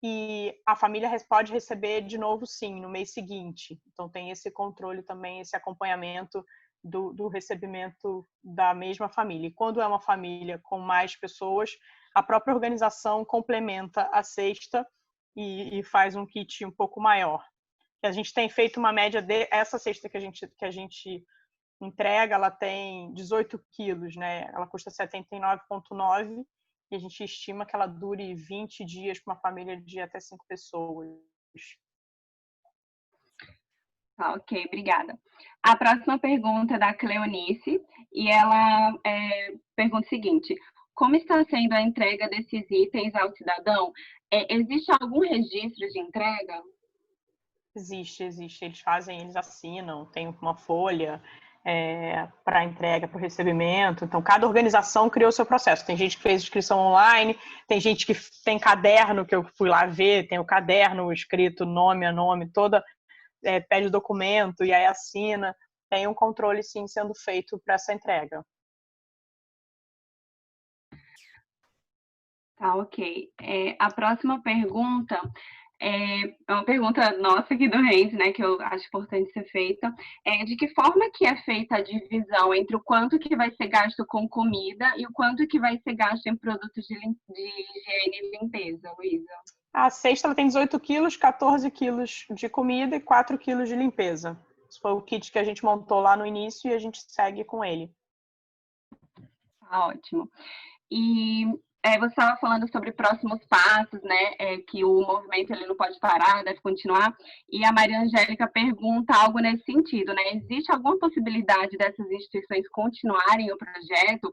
E a família pode receber de novo, sim, no mês seguinte. Então, tem esse controle também, esse acompanhamento do recebimento da mesma família. E quando é uma família com mais pessoas, a própria organização complementa a cesta e faz um kit um pouco maior. A gente tem feito uma média essa cesta que a gente entrega, ela tem 18 quilos, né? Ela custa 79,9, e a gente estima que ela dure 20 dias para uma família de até 5 pessoas. Ok, obrigada. A próxima pergunta é da Cleonice, e ela pergunta o seguinte: como está sendo a entrega desses itens ao cidadão? Existe algum registro de entrega? Existe. Eles assinam, tem uma folha para entrega, para o recebimento. Então, cada organização criou o seu processo. Tem gente que fez inscrição online, tem gente que tem caderno, que eu fui lá ver, tem o caderno escrito nome a nome, pede o documento e aí assina. Tem um controle, sim, sendo feito para essa entrega. Tá, ok. A próxima pergunta é uma pergunta nossa aqui do Renzi, né, que eu acho importante ser feita. De que forma que é feita a divisão entre o quanto que vai ser gasto com comida e o quanto que vai ser gasto em produtos de higiene e limpeza, Luísa? A cesta ela tem 18 quilos, 14 quilos de comida e 4 quilos de limpeza. Esse foi o kit que a gente montou lá no início e a gente segue com ele. Tá, ótimo. E você estava falando sobre próximos passos, né? Que o movimento ele não pode parar, deve continuar. E a Maria Angélica pergunta algo nesse sentido, né? Existe alguma possibilidade dessas instituições continuarem o projeto?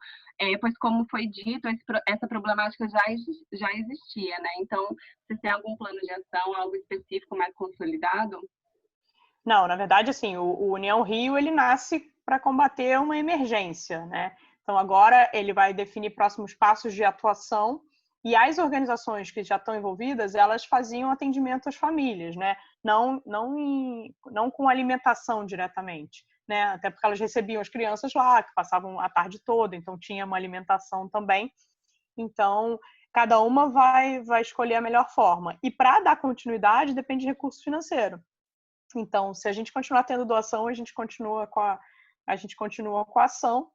Pois, como foi dito, essa problemática já existia, né? Então, vocês têm algum plano de ação, algo específico mais consolidado? Não, na verdade, assim, o União Rio ele nasce para combater uma emergência, né? Então, agora ele vai definir próximos passos de atuação, e as organizações que já estão envolvidas, elas faziam atendimento às famílias, né? Não com alimentação diretamente, né? Até porque elas recebiam as crianças lá, que passavam a tarde toda, então tinha uma alimentação também. Então, cada uma vai escolher a melhor forma. E para dar continuidade, depende de recurso financeiro. Então, se a gente continuar tendo doação, a gente continua com a ação.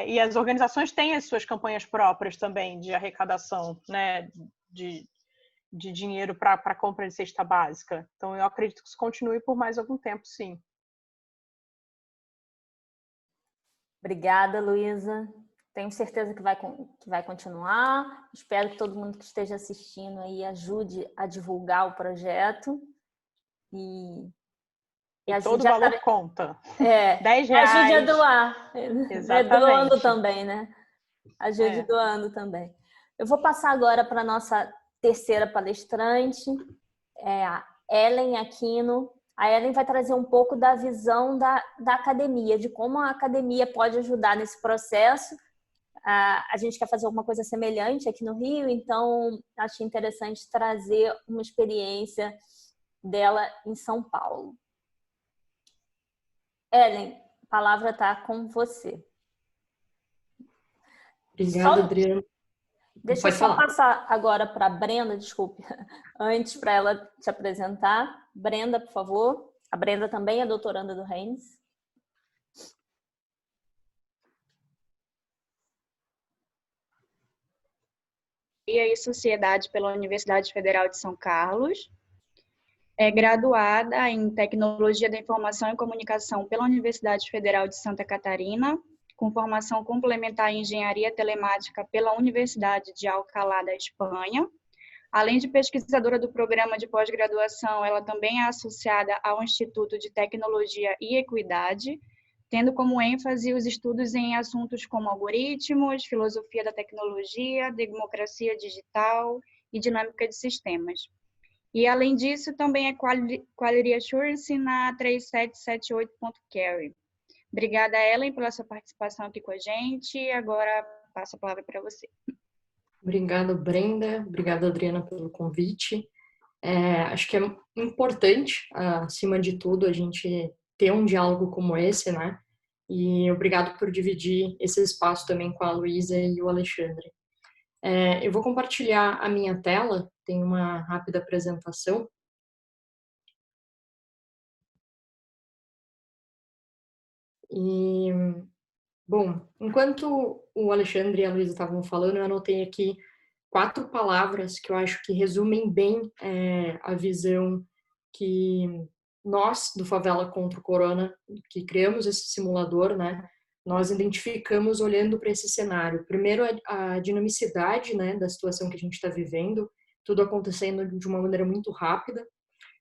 E as organizações têm as suas campanhas próprias também de arrecadação, né, de dinheiro para compra de cesta básica. Então, eu acredito que isso continue por mais algum tempo, sim. Obrigada, Luísa. Tenho certeza que vai continuar. Espero que todo mundo que esteja assistindo aí ajude a divulgar o projeto. E todo valor conta. R$10. Ajude a doar. Exatamente. Doando também, né? Ajude doando também. Eu vou passar agora para a nossa terceira palestrante, a Ellen Aquino. A Ellen vai trazer um pouco da visão da academia, de como a academia pode ajudar nesse processo. A gente quer fazer alguma coisa semelhante aqui no Rio, então achei interessante trazer uma experiência dela em São Paulo. Ellen, a palavra está com você. Obrigada, Adriana. Deixa eu só passar agora para a Brenda, desculpe, antes para ela te apresentar. Brenda, por favor. A Brenda também é doutoranda do Reines. E Sociedade pela Universidade Federal de São Carlos. É graduada em Tecnologia da Informação e Comunicação pela Universidade Federal de Santa Catarina, com formação complementar em Engenharia Telemática pela Universidade de Alcalá da Espanha. Além de pesquisadora do programa de pós-graduação, ela também é associada ao Instituto de Tecnologia e Equidade, tendo como ênfase os estudos em assuntos como algoritmos, filosofia da tecnologia, democracia digital e dinâmica de sistemas. E, além disso, também é Quality Assurance na 3778.carry. Obrigada, Ellen, pela sua participação aqui com a gente. Agora, passo a palavra para você. Obrigada, Brenda. Obrigada, Adriana, pelo convite. Acho que é importante, acima de tudo, a gente ter um diálogo como esse, né? E obrigado por dividir esse espaço também com a Luísa e o Alexandre. Eu vou compartilhar a minha tela, tem uma rápida apresentação. E, bom, enquanto o Alexandre e a Luísa estavam falando, eu anotei aqui 4 palavras que eu acho que resumem bem a visão que nós, do Favela contra o Corona, que criamos esse simulador, né, nós identificamos olhando para esse cenário. Primeiro, a dinamicidade, né, da situação que a gente está vivendo, tudo acontecendo de uma maneira muito rápida.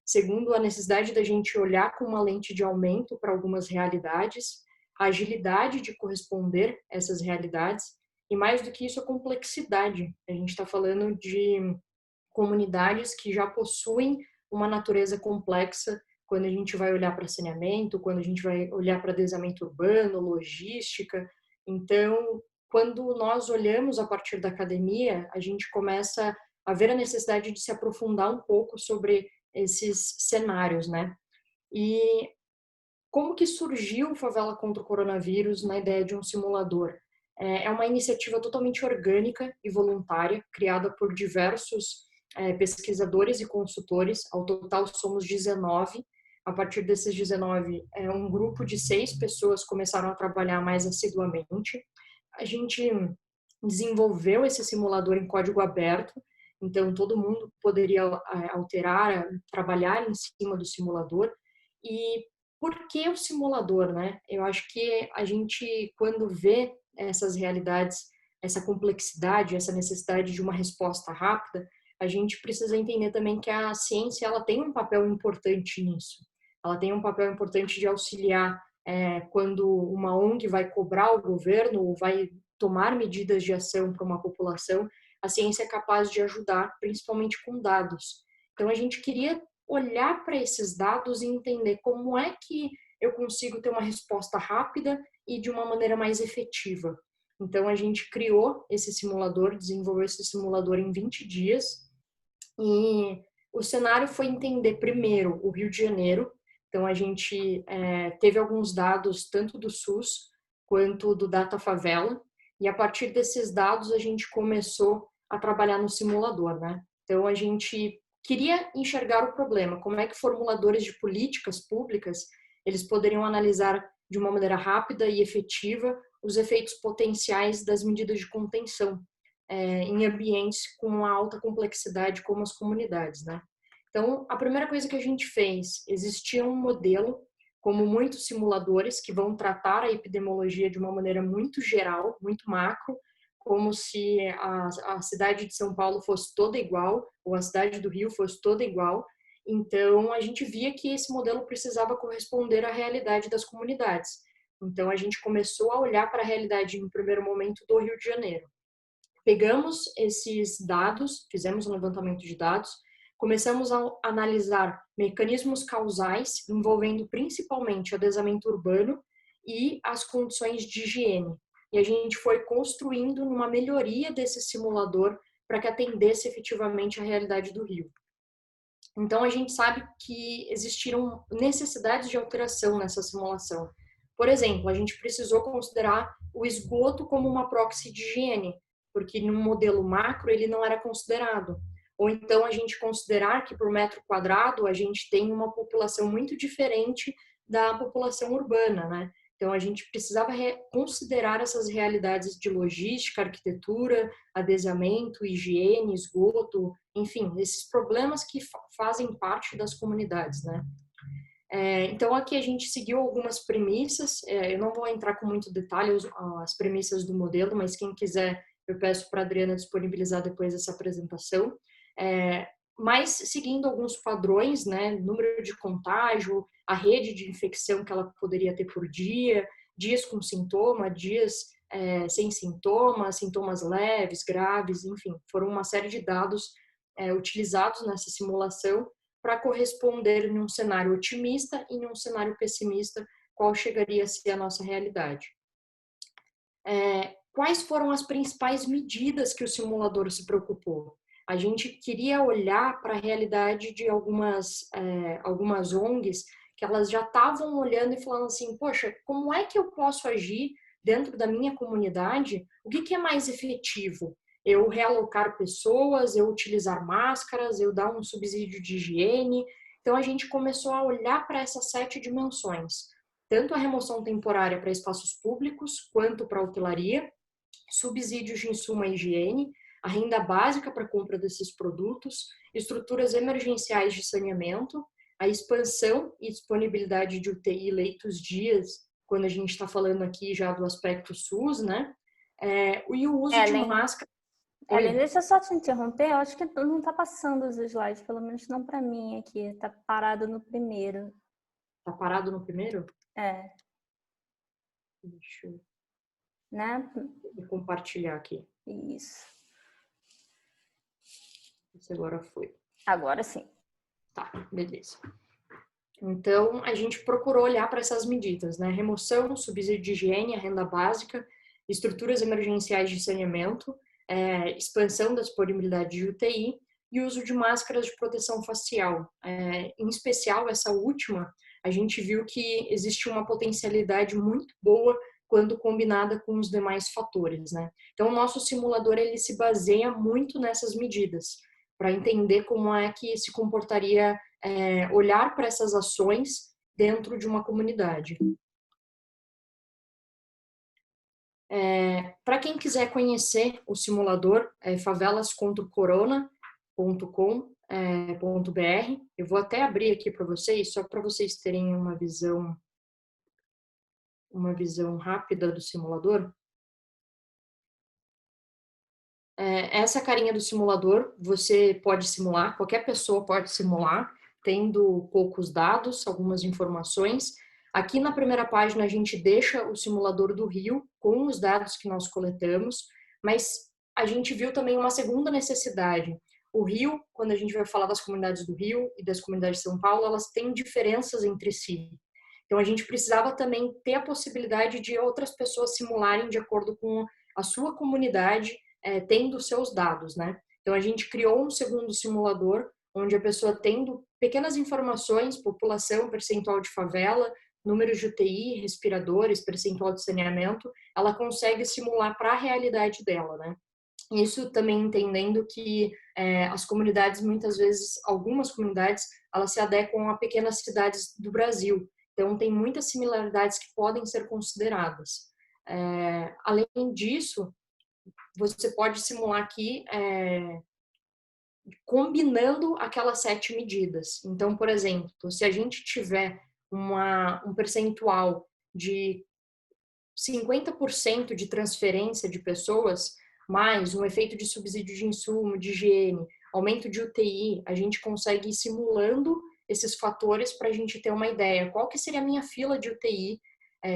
Segundo, a necessidade da gente olhar com uma lente de aumento para algumas realidades, a agilidade de corresponder a essas realidades e, mais do que isso, a complexidade. A gente está falando de comunidades que já possuem uma natureza complexa quando a gente vai olhar para saneamento, quando a gente vai olhar para desenvolvimento urbano, logística. Então, quando nós olhamos a partir da academia, a gente começa a ver a necessidade de se aprofundar um pouco sobre esses cenários, né? E como que surgiu o Favela contra o Coronavírus na ideia de um simulador? É uma iniciativa totalmente orgânica e voluntária, criada por diversos pesquisadores e consultores. Ao total somos 19. A partir desses 19, um grupo de 6 pessoas começaram a trabalhar mais assiduamente. A gente desenvolveu esse simulador em código aberto, então todo mundo poderia alterar, trabalhar em cima do simulador. E por que o simulador, né? Eu acho que a gente, quando vê essas realidades, essa complexidade, essa necessidade de uma resposta rápida, a gente precisa entender também que a ciência ela tem um papel importante nisso. Ela tem um papel importante de auxiliar quando uma ONG vai cobrar o governo ou vai tomar medidas de ação para uma população, a ciência é capaz de ajudar, principalmente com dados. Então, a gente queria olhar para esses dados e entender como é que eu consigo ter uma resposta rápida e de uma maneira mais efetiva. Então, a gente criou esse simulador, desenvolveu esse simulador em 20 dias e o cenário foi entender primeiro o Rio de Janeiro. Então, a gente teve alguns dados tanto do SUS quanto do Data Favela e a partir desses dados a gente começou a trabalhar no simulador, né? Então, a gente queria enxergar o problema, como é que formuladores de políticas públicas eles poderiam analisar de uma maneira rápida e efetiva os efeitos potenciais das medidas de contenção em ambientes com uma alta complexidade como as comunidades, né? Então, a primeira coisa que a gente fez, existia um modelo, como muitos simuladores, que vão tratar a epidemiologia de uma maneira muito geral, muito macro, como se a cidade de São Paulo fosse toda igual, ou a cidade do Rio fosse toda igual. Então, a gente via que esse modelo precisava corresponder à realidade das comunidades. Então, a gente começou a olhar para a realidade, em primeiro momento, do Rio de Janeiro. Pegamos esses dados, fizemos um levantamento de dados, começamos a analisar mecanismos causais envolvendo principalmente o adensamento urbano e as condições de higiene. E a gente foi construindo uma melhoria desse simulador para que atendesse efetivamente a realidade do Rio. Então, a gente sabe que existiram necessidades de alteração nessa simulação. Por exemplo, a gente precisou considerar o esgoto como uma proxy de higiene, porque no modelo macro ele não era considerado. Ou então a gente considerar que por metro quadrado a gente tem uma população muito diferente da população urbana, né? Então a gente precisava considerar essas realidades de logística, arquitetura, adesamento, higiene, esgoto, enfim, esses problemas que fazem parte das comunidades, né? Então, aqui a gente seguiu algumas premissas, eu não vou entrar com muito detalhe as premissas do modelo, mas quem quiser, eu peço para a Adriana disponibilizar depois essa apresentação. Mas seguindo alguns padrões, né, número de contágio, a rede de infecção que ela poderia ter por dia, dias com sintoma, dias sem sintomas, sintomas leves, graves, enfim, foram uma série de dados utilizados nessa simulação para corresponder em um cenário otimista e em um cenário pessimista, qual chegaria a ser a nossa realidade. Quais foram as principais medidas que o simulador se preocupou? A gente queria olhar para a realidade de algumas ONGs que elas já estavam olhando e falando assim, poxa, como é que eu posso agir dentro da minha comunidade? O que é mais efetivo? Eu realocar pessoas, eu utilizar máscaras, eu dar um subsídio de higiene. Então, a gente começou a olhar para essas 7 dimensões, tanto a remoção temporária para espaços públicos, quanto para a hotelaria, subsídios de insumo e higiene, a renda básica para a compra desses produtos, estruturas emergenciais de saneamento, a expansão e disponibilidade de UTI leitos dias, quando a gente está falando aqui já do aspecto SUS, né? E o uso de máscara. Ellen, deixa eu só te interromper, eu acho que não está passando os slides, pelo menos não para mim aqui, está parado no primeiro. Está parado no primeiro? Deixa eu vou compartilhar aqui. Isso. Esse agora foi. Agora sim. Tá, beleza. Então, a gente procurou olhar para essas medidas, né? Remoção, subsídio de higiene, a renda básica, estruturas emergenciais de saneamento, expansão da disponibilidade de UTI e uso de máscaras de proteção facial. Em especial, essa última, a gente viu que existe uma potencialidade muito boa quando combinada com os demais fatores, né? Então, o nosso simulador, ele se baseia muito nessas medidas, para entender como é que se comportaria olhar para essas ações dentro de uma comunidade. Para quem quiser conhecer o simulador, favelascontracorona.com.br. Eu vou até abrir aqui para vocês, só para vocês terem uma visão rápida do simulador. Essa carinha do simulador, você pode simular, qualquer pessoa pode simular, tendo poucos dados, algumas informações. Aqui na primeira página a gente deixa o simulador do Rio com os dados que nós coletamos, mas a gente viu também uma segunda necessidade. O Rio, quando a gente vai falar das comunidades do Rio e das comunidades de São Paulo, elas têm diferenças entre si. Então a gente precisava também ter a possibilidade de outras pessoas simularem de acordo com a sua comunidade, tendo seus dados, né? Então a gente criou um segundo simulador, onde a pessoa tendo pequenas informações, população, percentual de favela, números de UTI, respiradores, percentual de saneamento, ela consegue simular para a realidade dela, né? Isso também entendendo que as comunidades, muitas vezes, algumas comunidades, elas se adequam a pequenas cidades do Brasil. Então, tem muitas similaridades que podem ser consideradas. Além disso, você pode simular aqui combinando aquelas 7 medidas. Então, por exemplo, se a gente tiver um percentual de 50% de transferência de pessoas, mais um efeito de subsídio de insumo, de higiene, aumento de UTI, a gente consegue ir simulando esses fatores para a gente ter uma ideia. Qual que seria a minha fila de UTI?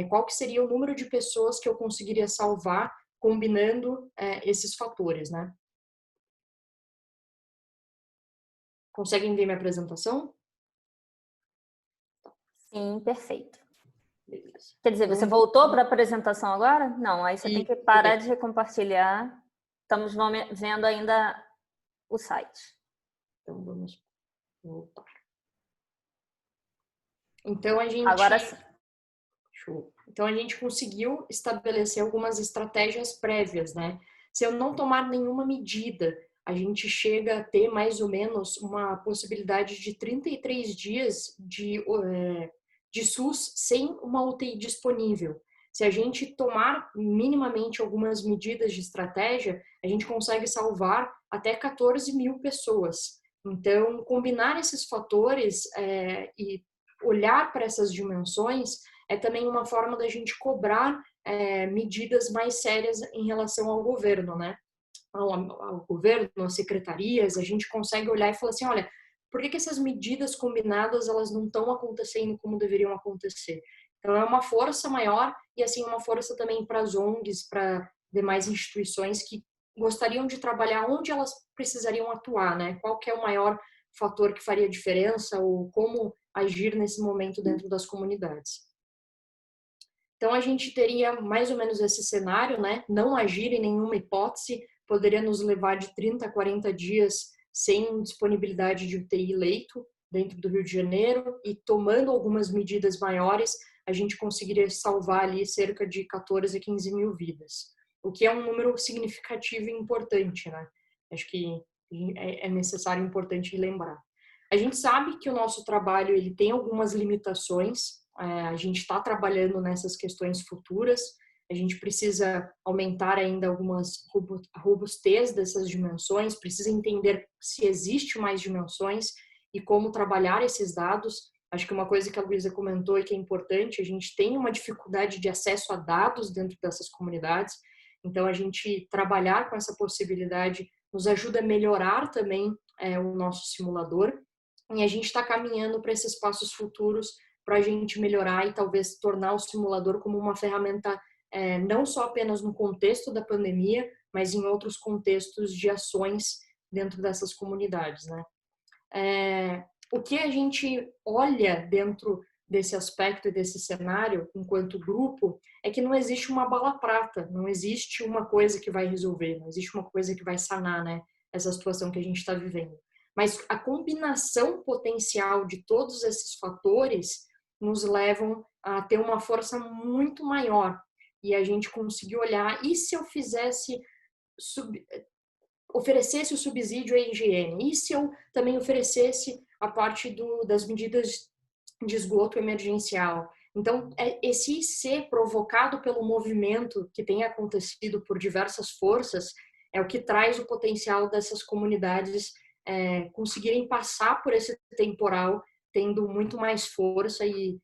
Qual que seria o número de pessoas que eu conseguiria salvar combinando esses fatores, né? Conseguem ver minha apresentação? Sim, perfeito. Beleza. Quer dizer, você voltou para a apresentação agora? Não, aí você tem que parar de compartilhar. Estamos vendo ainda o site. Então, vamos Voltar. Então, a gente... Agora sim. Show. Então, a gente conseguiu estabelecer algumas estratégias prévias, né? Se eu não tomar nenhuma medida, a gente chega a ter mais ou menos uma possibilidade de 33 dias de SUS sem uma UTI disponível. Se a gente tomar minimamente algumas medidas de estratégia, a gente consegue salvar até 14 mil pessoas. Então, combinar esses fatores e olhar para essas dimensões é também uma forma da gente cobrar medidas mais sérias em relação ao governo, né? Ao governo, às secretarias, a gente consegue olhar e falar assim, olha, por que essas medidas combinadas elas não estão acontecendo como deveriam acontecer? Então é uma força maior e assim uma força também para as ONGs, para demais instituições que gostariam de trabalhar onde elas precisariam atuar, né? Qual que é o maior fator que faria diferença ou como agir nesse momento dentro das comunidades. Então a gente teria mais ou menos esse cenário, né? Não agir em nenhuma hipótese poderia nos levar de 30 a 40 dias sem disponibilidade de UTI leito dentro do Rio de Janeiro e tomando algumas medidas maiores, a gente conseguiria salvar ali cerca de 14 a 15 mil vidas, o que é um número significativo e importante, né? Acho que é necessário e importante lembrar. A gente sabe que o nosso trabalho ele tem algumas limitações, a gente está trabalhando nessas questões futuras, a gente precisa aumentar ainda algumas robustez dessas dimensões, precisa entender se existe mais dimensões e como trabalhar esses dados. Acho que uma coisa que a Luísa comentou e que é importante, a gente tem uma dificuldade de acesso a dados dentro dessas comunidades, então a gente trabalhar com essa possibilidade nos ajuda a melhorar também o nosso simulador e a gente está caminhando para esses passos futuros para a gente melhorar e talvez tornar o simulador como uma ferramenta não só apenas no contexto da pandemia, mas em outros contextos de ações dentro dessas comunidades, né? O que a gente olha dentro desse aspecto e desse cenário, enquanto grupo, é que não existe uma bala prata, não existe uma coisa que vai resolver, não existe uma coisa que vai sanar, né, essa situação que a gente está vivendo. Mas a combinação potencial de todos esses fatores nos levam a ter uma força muito maior. E a gente conseguiu olhar, e se eu fizesse, oferecesse o subsídio à higiene? E se eu também oferecesse a parte das medidas de esgoto emergencial? Então, esse IC provocado pelo movimento que tem acontecido por diversas forças é o que traz o potencial dessas comunidades conseguirem passar por esse temporal tendo muito mais força e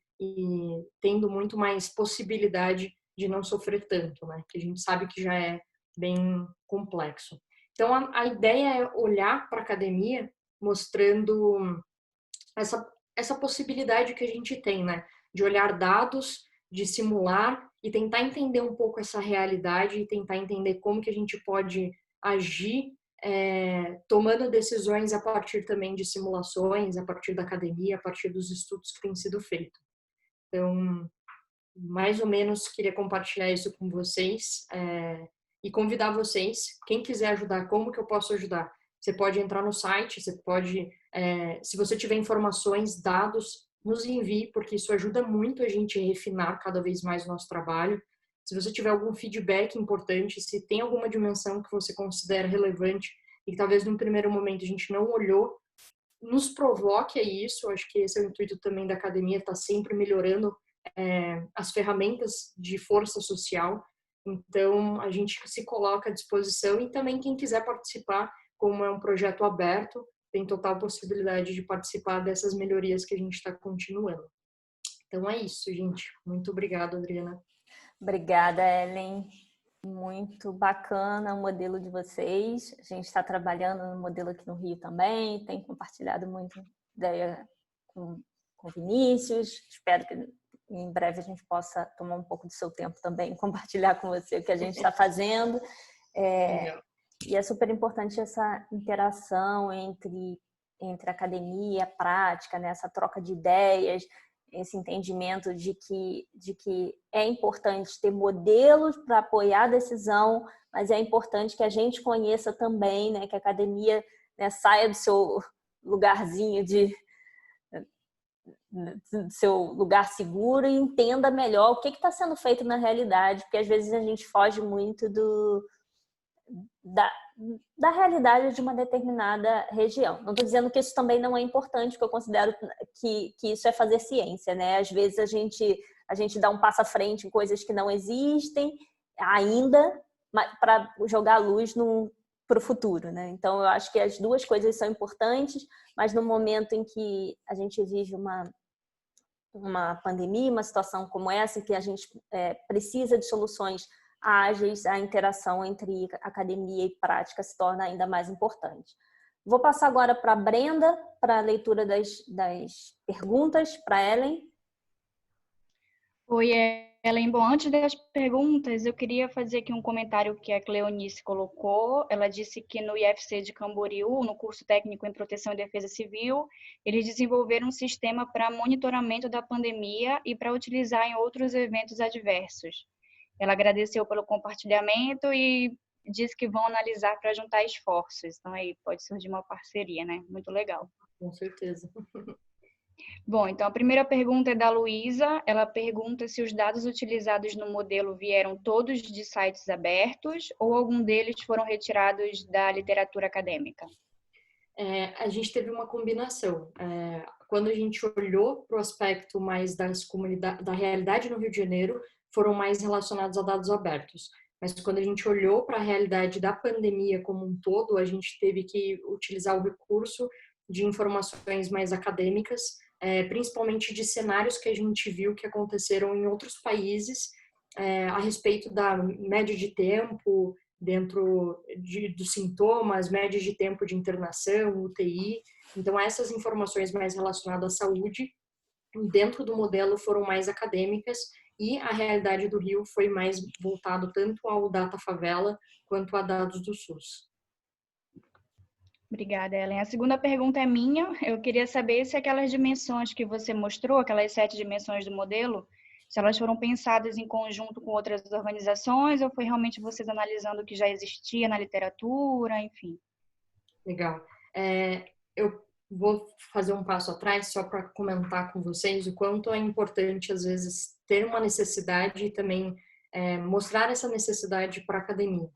tendo muito mais possibilidade de não sofrer tanto, né? Que a gente sabe que já é bem complexo. Então, a ideia é olhar para a academia mostrando essa possibilidade que a gente tem, né? De olhar dados, de simular e tentar entender um pouco essa realidade e tentar entender como que a gente pode agir tomando decisões a partir também de simulações, a partir da academia, a partir dos estudos que têm sido feitos. Então, mais ou menos queria compartilhar isso com vocês e convidar vocês, quem quiser ajudar, como que eu posso ajudar? Você pode entrar no site, você pode, se você tiver informações, dados, nos envie, porque isso ajuda muito a gente a refinar cada vez mais o nosso trabalho. Se você tiver algum feedback importante, se tem alguma dimensão que você considera relevante e que talvez num primeiro momento a gente não olhou, nos provoque a isso. Acho que esse é o intuito também da academia, estar sempre melhorando as ferramentas de força social. Então, a gente se coloca à disposição e também quem quiser participar, como é um projeto aberto, tem total possibilidade de participar dessas melhorias que a gente está continuando. Então, é isso, gente. Muito obrigada, Adriana. Obrigada, Ellen. Muito bacana o modelo de vocês. A gente está trabalhando no modelo aqui no Rio também, tem compartilhado muito ideia com o Vinícius. Espero que em breve a gente possa tomar um pouco do seu tempo também e compartilhar com você o que a gente está fazendo. E é super importante essa interação entre academia e prática, né? Essa troca de ideias, esse entendimento de que é importante ter modelos para apoiar a decisão, mas é importante que a gente conheça também, né? Que a academia, né, saia lugarzinho seu lugar seguro e entenda melhor o que está sendo feito na realidade, porque às vezes a gente foge muito da realidade de uma determinada região. Não estou dizendo que isso também não é importante, porque eu considero que isso é fazer ciência, né? Às vezes a gente dá um passo à frente em coisas que não existem ainda, para jogar luz para o futuro, né? Então, eu acho que as duas coisas são importantes, mas no momento em que a gente vive uma pandemia, uma situação como essa, em que a gente precisa de soluções ágeis, a interação entre academia e prática se torna ainda mais importante. Vou passar agora para a Brenda, para a leitura das perguntas, para a Ellen. Oi, Ellen. Bom, antes das perguntas, eu queria fazer aqui um comentário que a Cleonice colocou. Ela disse que no IFC de Camboriú, no curso técnico em Proteção e Defesa Civil, eles desenvolveram um sistema para monitoramento da pandemia e para utilizar em outros eventos adversos. Ela agradeceu pelo compartilhamento e disse que vão analisar para juntar esforços. Então, aí pode surgir uma parceria, né? Muito legal. Com certeza. Bom, então a primeira pergunta é da Luísa. Ela pergunta se os dados utilizados no modelo vieram todos de sites abertos ou algum deles foram retirados da literatura acadêmica. A gente teve uma combinação. Quando a gente olhou para o aspecto mais das comunidades, da realidade no Rio de Janeiro, foram mais relacionados a dados abertos. Mas quando a gente olhou para a realidade da pandemia como um todo, a gente teve que utilizar o recurso de informações mais acadêmicas, principalmente de cenários que a gente viu que aconteceram em outros países, a respeito da média de tempo dentro dos sintomas, média de tempo de internação, UTI. Então, essas informações mais relacionadas à saúde, dentro do modelo, foram mais acadêmicas, e a realidade do Rio foi mais voltado tanto ao Data Favela quanto a dados do SUS. Obrigada, Ellen. A segunda pergunta é minha. Eu queria saber se aquelas dimensões que você mostrou, aquelas 7 dimensões do modelo, se elas foram pensadas em conjunto com outras organizações ou foi realmente vocês analisando o que já existia na literatura, enfim. Legal. Eu vou fazer um passo atrás só para comentar com vocês o quanto é importante, às vezes, ter uma necessidade e também mostrar essa necessidade para a academia.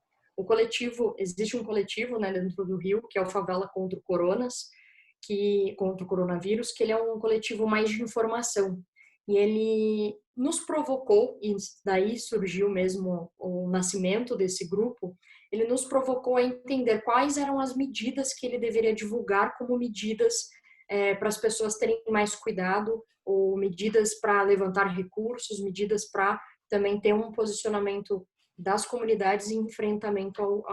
Existe um coletivo, né, dentro do Rio, que é o Favela contra o contra o coronavírus, que ele é um coletivo mais de informação. E ele nos provocou, e daí surgiu mesmo o nascimento desse grupo, ele nos provocou a entender quais eram as medidas que ele deveria divulgar como medidas para as pessoas terem mais cuidado, ou medidas para levantar recursos, medidas para também ter um posicionamento das comunidades em enfrentamento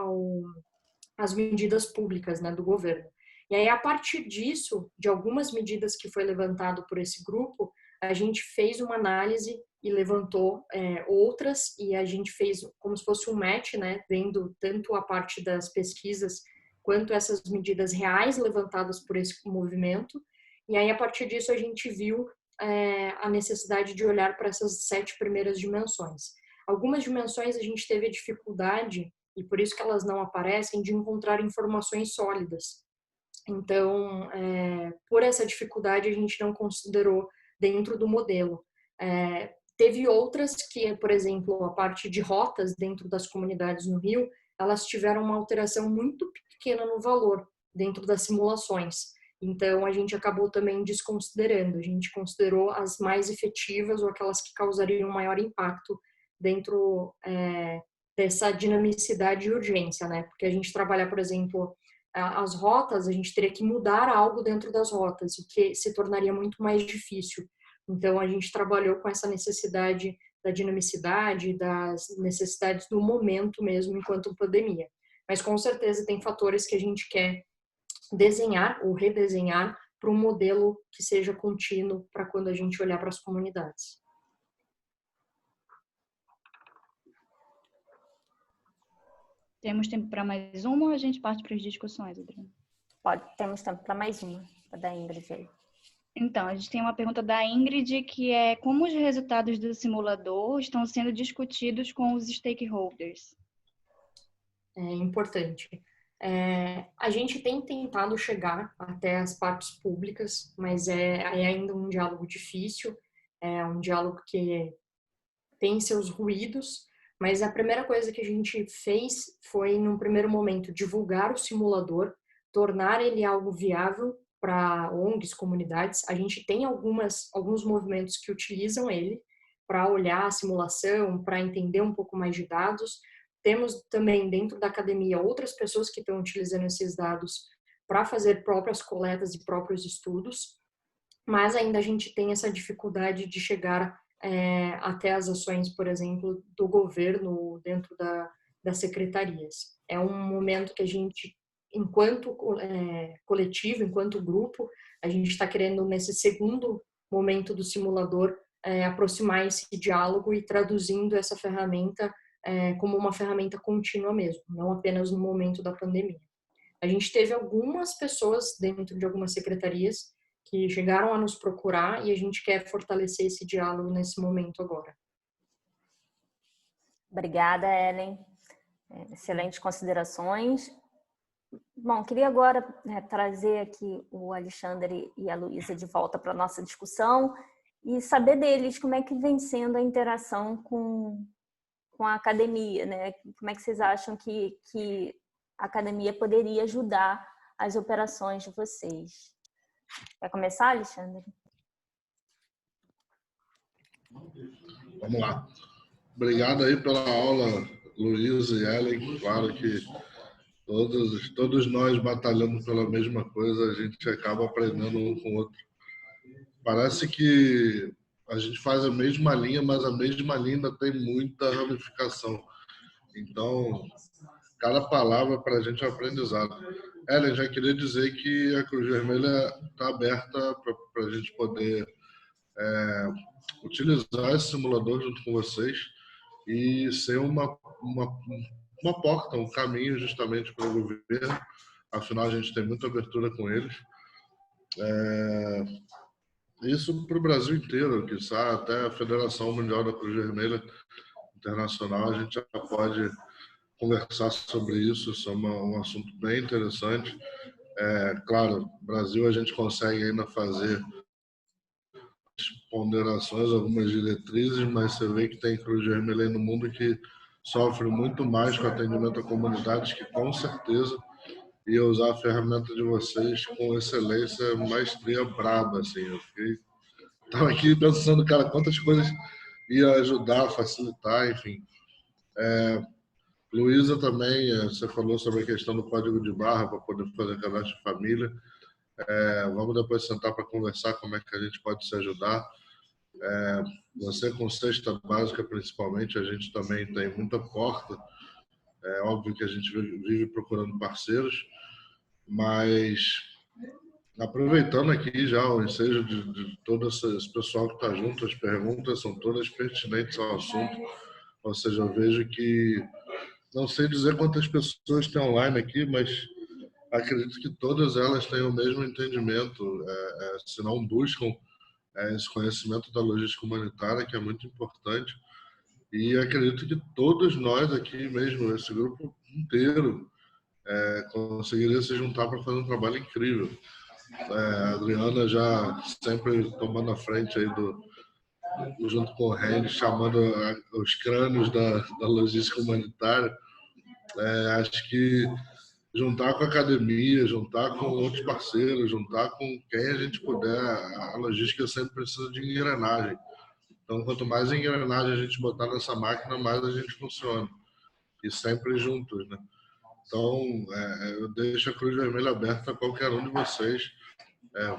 às medidas públicas, né, do governo. E aí, a partir disso, de algumas medidas que foi levantado por esse grupo, a gente fez uma análise e levantou outras, e a gente fez como se fosse um match, né, vendo tanto a parte das pesquisas quanto essas medidas reais levantadas por esse movimento. E aí, a partir disso, a gente viu a necessidade de olhar para essas 7 primeiras dimensões. Algumas dimensões a gente teve a dificuldade, e por isso que elas não aparecem, de encontrar informações sólidas. Então, por essa dificuldade, a gente não considerou dentro do modelo. Teve outras que, por exemplo, a parte de rotas dentro das comunidades no Rio, elas tiveram uma alteração muito pequena no valor dentro das simulações. Então, a gente acabou também desconsiderando. A gente considerou as mais efetivas ou aquelas que causariam maior impacto dentro dessa dinamicidade e urgência, né? Porque a gente trabalha, por exemplo, as rotas, a gente teria que mudar algo dentro das rotas, o que se tornaria muito mais difícil. Então, a gente trabalhou com essa necessidade da dinamicidade, das necessidades do momento mesmo, enquanto pandemia. Mas, com certeza, tem fatores que a gente quer desenhar ou redesenhar para um modelo que seja contínuo para quando a gente olhar para as comunidades. Temos tempo para mais uma ou a gente parte para as discussões, Adriana? Temos tempo para mais uma, da Ingrid aí. Então, a gente tem uma pergunta da Ingrid, que é como os resultados do simulador estão sendo discutidos com os stakeholders? É importante. A gente tem tentado chegar até as partes públicas, mas é ainda um diálogo difícil, é um diálogo que tem seus ruídos, mas a primeira coisa que a gente fez foi, num primeiro momento, divulgar o simulador, tornar ele algo viável para ONGs, comunidades. A gente tem alguns movimentos que utilizam ele para olhar a simulação, para entender um pouco mais de dados. Temos também dentro da academia outras pessoas que estão utilizando esses dados para fazer próprias coletas e próprios estudos, mas ainda a gente tem essa dificuldade de chegar até as ações, por exemplo, do governo dentro das secretarias. É um momento que a gente, enquanto coletivo, enquanto grupo, a gente está querendo, nesse segundo momento do simulador, aproximar esse diálogo e traduzindo essa ferramenta como uma ferramenta contínua mesmo, não apenas no momento da pandemia. A gente teve algumas pessoas dentro de algumas secretarias que chegaram a nos procurar e a gente quer fortalecer esse diálogo nesse momento agora. Obrigada, Ellen. Excelentes considerações. Bom, queria agora trazer aqui o Alexandre e a Luísa de volta para a nossa discussão e saber deles como é que vem sendo a interação com a academia, né? Como é que vocês acham que a academia poderia ajudar as operações de vocês? Quer começar, Alexandre? Vamos lá. Obrigado aí pela aula, Luísa e Ellen. Claro que todos nós batalhando pela mesma coisa, a gente acaba aprendendo um com o outro. Parece que a gente faz a mesma linha, mas a mesma linha ainda tem muita ramificação. Então, cada palavra para a gente é um aprendizado. Ellen, já queria dizer que a Cruz Vermelha está aberta para a gente poder utilizar esse simulador junto com vocês e ser uma porta, um caminho justamente para o governo. Afinal, a gente tem muita abertura com eles. Isso para o Brasil inteiro, quiçá até a Federação Mundial da Cruz Vermelha Internacional, a gente já pode conversar sobre isso. Isso é um assunto bem interessante. Claro, no Brasil a gente consegue ainda fazer ponderações, algumas diretrizes, mas você vê que tem Cruz Vermelha aí no mundo que sofre muito mais com atendimento a comunidades, que com certeza ia usar a ferramenta de vocês com excelência, maestria braba, assim. Eu estava aqui pensando, cara, quantas coisas ia ajudar, facilitar, enfim. Luísa também, você falou sobre a questão do código de barra para poder fazer cadastro de família. Vamos depois sentar para conversar como é que a gente pode se ajudar. Você com cesta básica, principalmente, a gente também tem muita porta. É óbvio que a gente vive procurando parceiros, mas aproveitando aqui já o ensejo de todo esse pessoal que está junto, as perguntas são todas pertinentes ao assunto. Ou seja, eu vejo que, não sei dizer quantas pessoas tem online aqui, mas acredito que todas elas têm o mesmo entendimento, se não buscam esse conhecimento da logística humanitária, que é muito importante. E acredito que todos nós aqui mesmo, esse grupo inteiro, conseguiria se juntar para fazer um trabalho incrível. A Adriana já sempre tomando a frente aí junto com o Ren, chamando os crânios da logística humanitária. Acho que juntar com a academia, juntar com outros parceiros, juntar com quem a gente puder, a logística sempre precisa de engrenagem. Então, quanto mais engrenagem a gente botar nessa máquina, mais a gente funciona. E sempre juntos, né? Então, eu deixo a Cruz Vermelha aberta a qualquer um de vocês.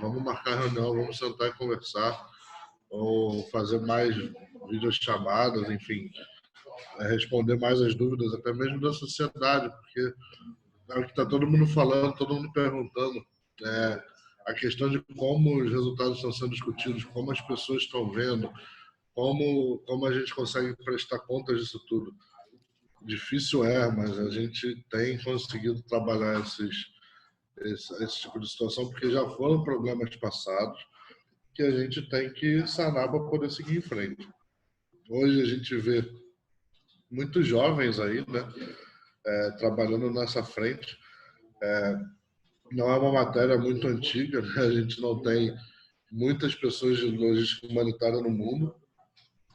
Vamos marcar reunião, vamos sentar e conversar, ou fazer mais videochamadas, enfim, responder mais as dúvidas, até mesmo da sociedade, porque é o que está todo mundo falando, todo mundo perguntando. A questão de como os resultados estão sendo discutidos, como as pessoas estão vendo, como a gente consegue prestar contas disso tudo. Difícil mas a gente tem conseguido trabalhar esse tipo de situação, porque já foram problemas passados que a gente tem que sanar para poder seguir em frente. Hoje a gente vê muitos jovens aí, né, trabalhando nessa frente. Não é uma matéria muito antiga, né? A gente não tem muitas pessoas de logística humanitária no mundo.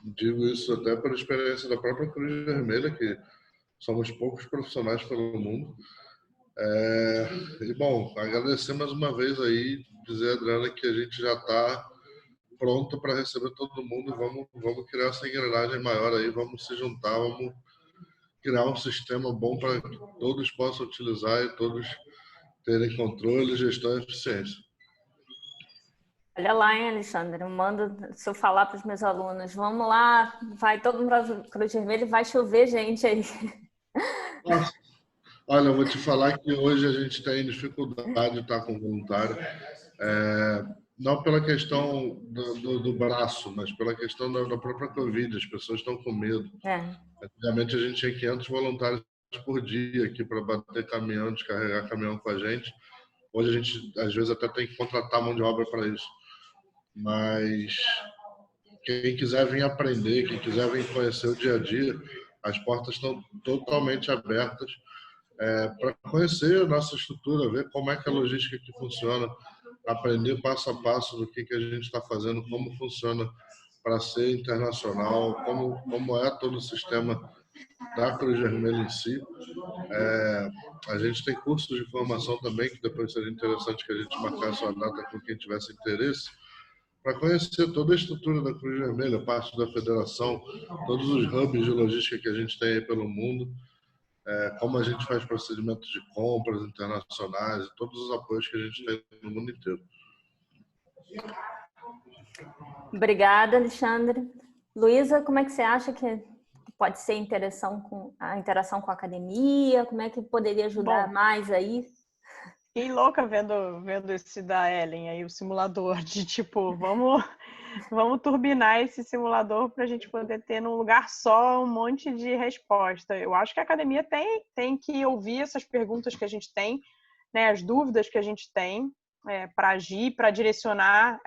Digo isso até por experiência da própria Cruz Vermelha, que somos poucos profissionais pelo mundo. E, bom, agradecer mais uma vez aí, dizer, Adriana, que a gente já está pronto para receber todo mundo. Vamos criar essa engrenagem maior aí, vamos se juntar, vamos criar um sistema bom para que todos possam utilizar e todos terem controle, gestão e eficiência. Olha lá, hein, Alexandre, eu mando, se eu falar para os meus alunos, vamos lá, vai todo mundo para a Cruz Vermelha e vai chover gente aí. Nossa. Olha, eu vou te falar que hoje a gente tem dificuldade de estar com voluntário, não pela questão do braço, mas pela questão da própria Covid. As pessoas estão com medo. Antigamente a gente tinha 500 voluntários por dia aqui para bater caminhão, descarregar caminhão com a gente. Hoje a gente, às vezes, até tem que contratar mão de obra para isso. Mas quem quiser vir aprender, quem quiser vir conhecer o dia a dia, as portas estão totalmente abertas para conhecer a nossa estrutura, ver como é que a logística aqui funciona, aprender passo a passo do que a gente está fazendo, como funciona para ser internacional, como é todo o sistema da Cruz Vermelha em si. A gente tem cursos de formação também, que depois seria interessante que a gente marcasse uma data com quem tivesse interesse, para conhecer toda a estrutura da Cruz Vermelha, parte da federação, todos os hubs de logística que a gente tem aí pelo mundo, como a gente faz procedimentos de compras internacionais, todos os apoios que a gente tem no mundo inteiro. Obrigada, Alexandre. Luísa, como é que você acha que pode ser a interação com a academia? Como é que poderia ajudar mais aí? Fiquei louca vendo esse da Ellen aí, o simulador de tipo, vamos turbinar esse simulador para a gente poder ter num lugar só um monte de resposta. Eu acho que a academia tem que ouvir essas perguntas que a gente tem, né, as dúvidas que a gente tem, para agir, para direcionar,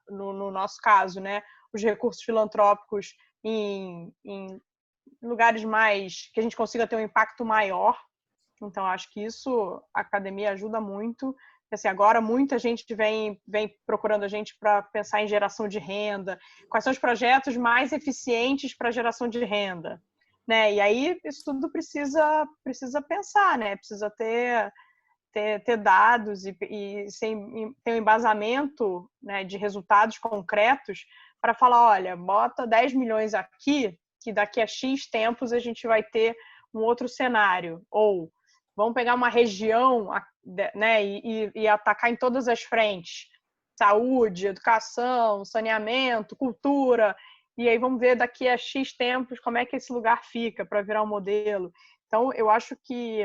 no nosso caso, né, os recursos filantrópicos em lugares mais que a gente consiga ter um impacto maior. Então, acho que isso, a academia ajuda muito. Assim, agora, muita gente vem procurando a gente para pensar em geração de renda. Quais são os projetos mais eficientes para geração de renda? Né? E aí, isso tudo precisa pensar, né? Precisa ter dados e ter um embasamento, né, de resultados concretos para falar, olha, bota 10 milhões aqui, que daqui a X tempos a gente vai ter um outro cenário. Ou vamos pegar uma região, né, e atacar em todas as frentes. Saúde, educação, saneamento, cultura. E aí vamos ver daqui a X tempos como é que esse lugar fica para virar um modelo. Então, eu acho que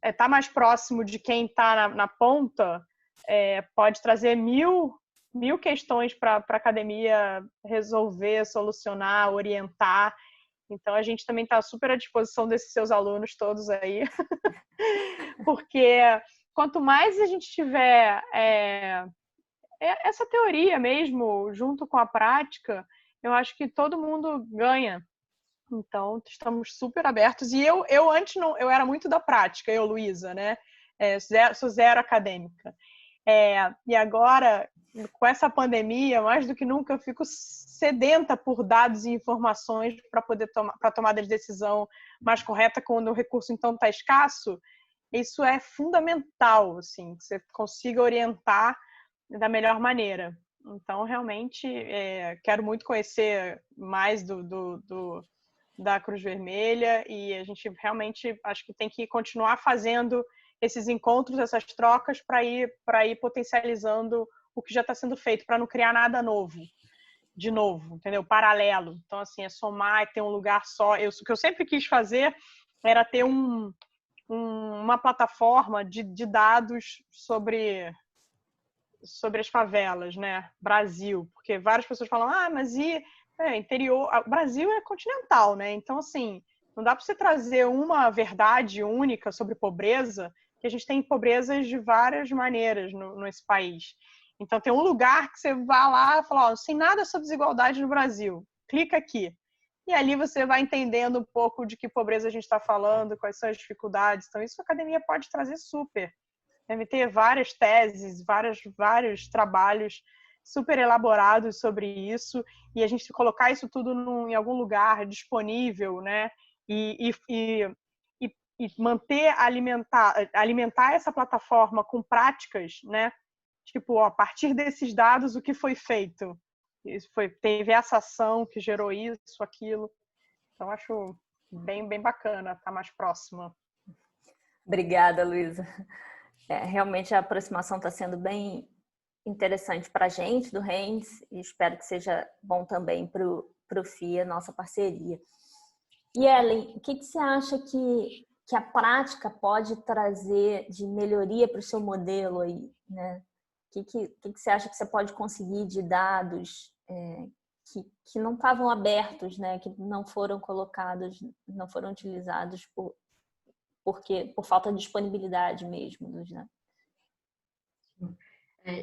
estar mais próximo de quem está na ponta pode trazer mil questões para a academia resolver, solucionar, orientar. Então, a gente também está super à disposição desses seus alunos todos aí, porque quanto mais a gente tiver essa teoria mesmo, junto com a prática, eu acho que todo mundo ganha. Então, estamos super abertos. E eu antes não, eu era muito da prática, Luísa, né? Sou zero acadêmica. E agora, com essa pandemia, mais do que nunca, eu fico sedenta por dados e informações para poder para tomada de decisão mais correta quando o recurso então está escasso. Isso é fundamental, assim, que você consiga orientar da melhor maneira. Então, realmente, quero muito conhecer mais da Cruz Vermelha, e a gente realmente acho que tem que continuar fazendo esses encontros, essas trocas, para ir potencializando o que já está sendo feito, para não criar nada novo, de novo, entendeu? Paralelo. Então, assim, é somar e ter um lugar só. O que eu sempre quis fazer era ter uma plataforma de dados sobre as favelas, né? Brasil. Porque várias pessoas falam, mas interior... O Brasil é continental, né? Então, assim, não dá para você trazer uma verdade única sobre pobreza, que a gente tem pobrezas de várias maneiras nesse país. Então, tem um lugar que você vai lá e fala, não sei nada sobre desigualdade no Brasil. Clica aqui. e ali você vai entendendo um pouco de que pobreza a gente está falando, quais são as dificuldades. Então, isso a academia pode trazer super. Deve ter várias teses, vários trabalhos super elaborados sobre isso, e a gente colocar isso tudo em algum lugar disponível, né? E manter, alimentar essa plataforma com práticas, né? Tipo, a partir desses dados, o que foi feito? Teve essa ação que gerou isso, aquilo. Então, acho bem bacana estar mais próxima. Obrigada, Luísa. Realmente a aproximação está sendo bem interessante para a gente do RENS e espero que seja bom também para o FIA, nossa parceria. E Ellen, o que você acha que a prática pode trazer de melhoria para o seu modelo aí, né? O que você acha que você pode conseguir de dados que não estavam abertos, né? Que não foram colocados, não foram utilizados por falta de disponibilidade mesmo dos dados?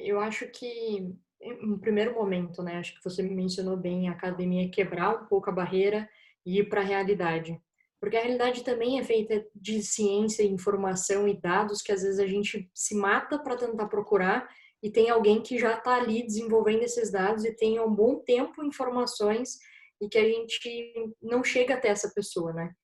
Eu acho que, em primeiro momento, né? Acho que você mencionou bem a academia quebrar um pouco a barreira e ir para a realidade. Porque a realidade também é feita de ciência, informação e dados que às vezes a gente se mata para tentar procurar e tem alguém que já está ali desenvolvendo esses dados e tem há um bom tempo informações e que a gente não chega até essa pessoa, né?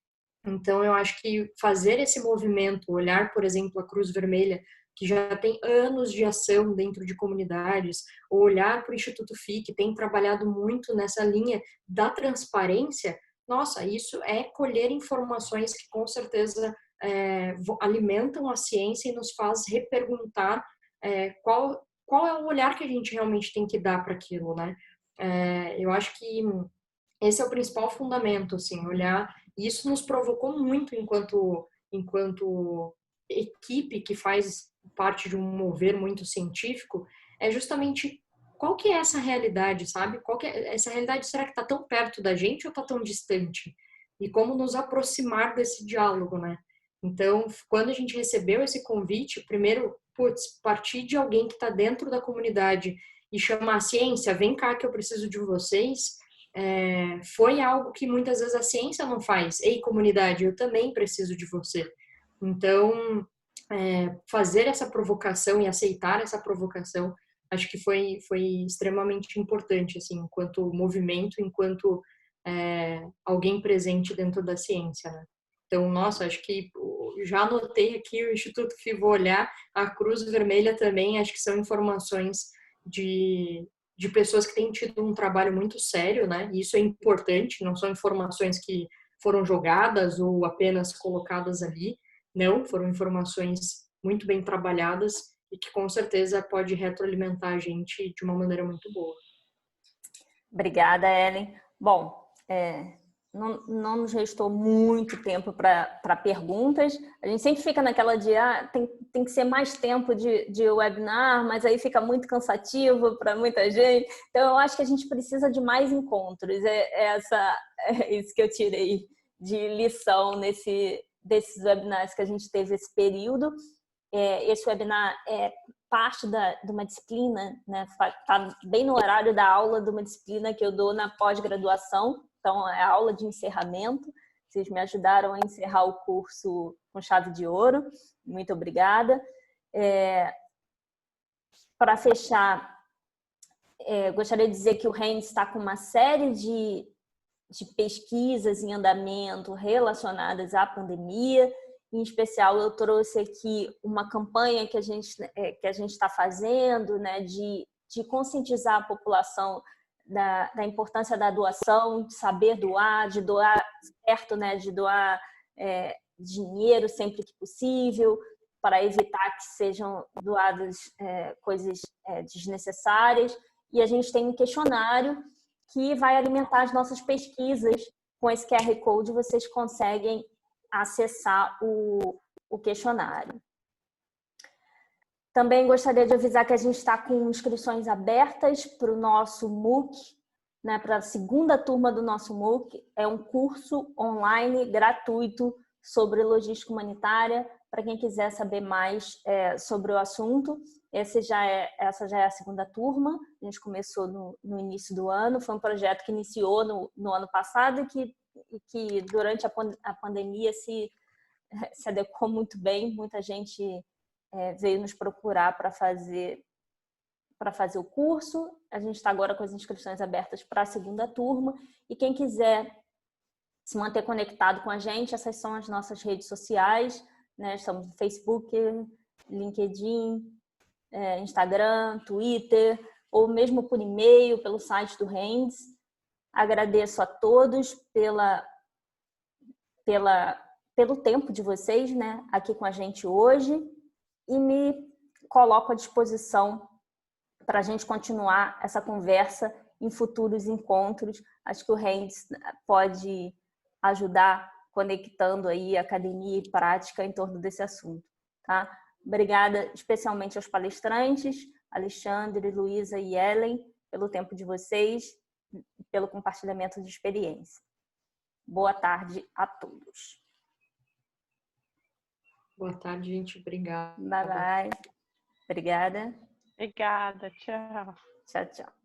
Então, eu acho que fazer esse movimento, olhar, por exemplo, a Cruz Vermelha, que já tem anos de ação dentro de comunidades, ou olhar para o Instituto FI, que tem trabalhado muito nessa linha da transparência, nossa, isso é colher informações que com certeza alimentam a ciência e nos faz reperguntar qual é o olhar que a gente realmente tem que dar para aquilo, né? Eu acho que esse é o principal fundamento, assim, olhar. E isso nos provocou muito enquanto equipe que faz parte de um mover muito científico, é justamente qual que é essa realidade, sabe? Qual que é essa realidade? Será que está tão perto da gente ou está tão distante? E como nos aproximar desse diálogo, né? Então, quando a gente recebeu esse convite, primeiro, partir de alguém que está dentro da comunidade e chamar a ciência, vem cá que eu preciso de vocês, foi algo que muitas vezes a ciência não faz. Ei, comunidade, eu também preciso de você. Então, fazer essa provocação e aceitar essa provocação, acho que foi extremamente importante, assim, enquanto movimento, enquanto alguém presente dentro da ciência, né? Então, nossa, acho que já anotei aqui o Instituto FI, vou olhar a Cruz Vermelha também, acho que são informações de pessoas que têm tido um trabalho muito sério, né? E isso é importante, não são informações que foram jogadas ou apenas colocadas ali, não, foram informações muito bem trabalhadas e que com certeza pode retroalimentar a gente de uma maneira muito boa. Obrigada, Ellen. Bom, não nos restou muito tempo para perguntas. A gente sempre fica naquela de tem que ser mais tempo de webinar, mas aí fica muito cansativo para muita gente. Então, eu acho que a gente precisa de mais encontros. É isso que eu tirei de lição desses webinars que a gente teve esse período. Esse webinar é parte de uma disciplina, né? Está bem no horário da aula de uma disciplina que eu dou na pós-graduação. Então, é a aula de encerramento. Vocês me ajudaram a encerrar o curso com chave de ouro. Muito obrigada. Para fechar, gostaria de dizer que o RENS está com uma série de pesquisas em andamento relacionadas à pandemia. Em especial, eu trouxe aqui uma campanha que a gente está fazendo, né, de conscientizar a população da importância da doação, de saber doar, de doar certo, né, de doar dinheiro sempre que possível, para evitar que sejam doadas coisas desnecessárias. E a gente tem um questionário que vai alimentar as nossas pesquisas. Com esse QR Code, vocês conseguem acessar o questionário. Também gostaria de avisar que a gente está com inscrições abertas para o nosso MOOC, né, para a segunda turma do nosso MOOC. É um curso online gratuito sobre logística humanitária. para quem quiser saber mais sobre o assunto. Essa já é a segunda turma, a gente começou no início do ano, foi um projeto que iniciou no ano passado e que durante a pandemia se adequou muito bem, muita gente veio nos procurar para fazer o curso. A gente está agora com as inscrições abertas para a segunda turma, e quem quiser se manter conectado com a gente, essas são as nossas redes sociais, né? Estamos no Facebook, LinkedIn, Instagram, Twitter, ou mesmo por e-mail, pelo site do RENDS. Agradeço a todos pelo tempo de vocês, né, aqui com a gente hoje, e me coloco à disposição para a gente continuar essa conversa em futuros encontros. Acho que o RENDS pode ajudar conectando aí academia e prática em torno desse assunto, tá? Obrigada especialmente aos palestrantes, Alexandre, Luísa e Ellen, pelo tempo de vocês, pelo compartilhamento de experiência. Boa tarde a todos. Boa tarde, gente. Obrigada. Bye, bye. Obrigada. Obrigada. Tchau. Tchau, tchau.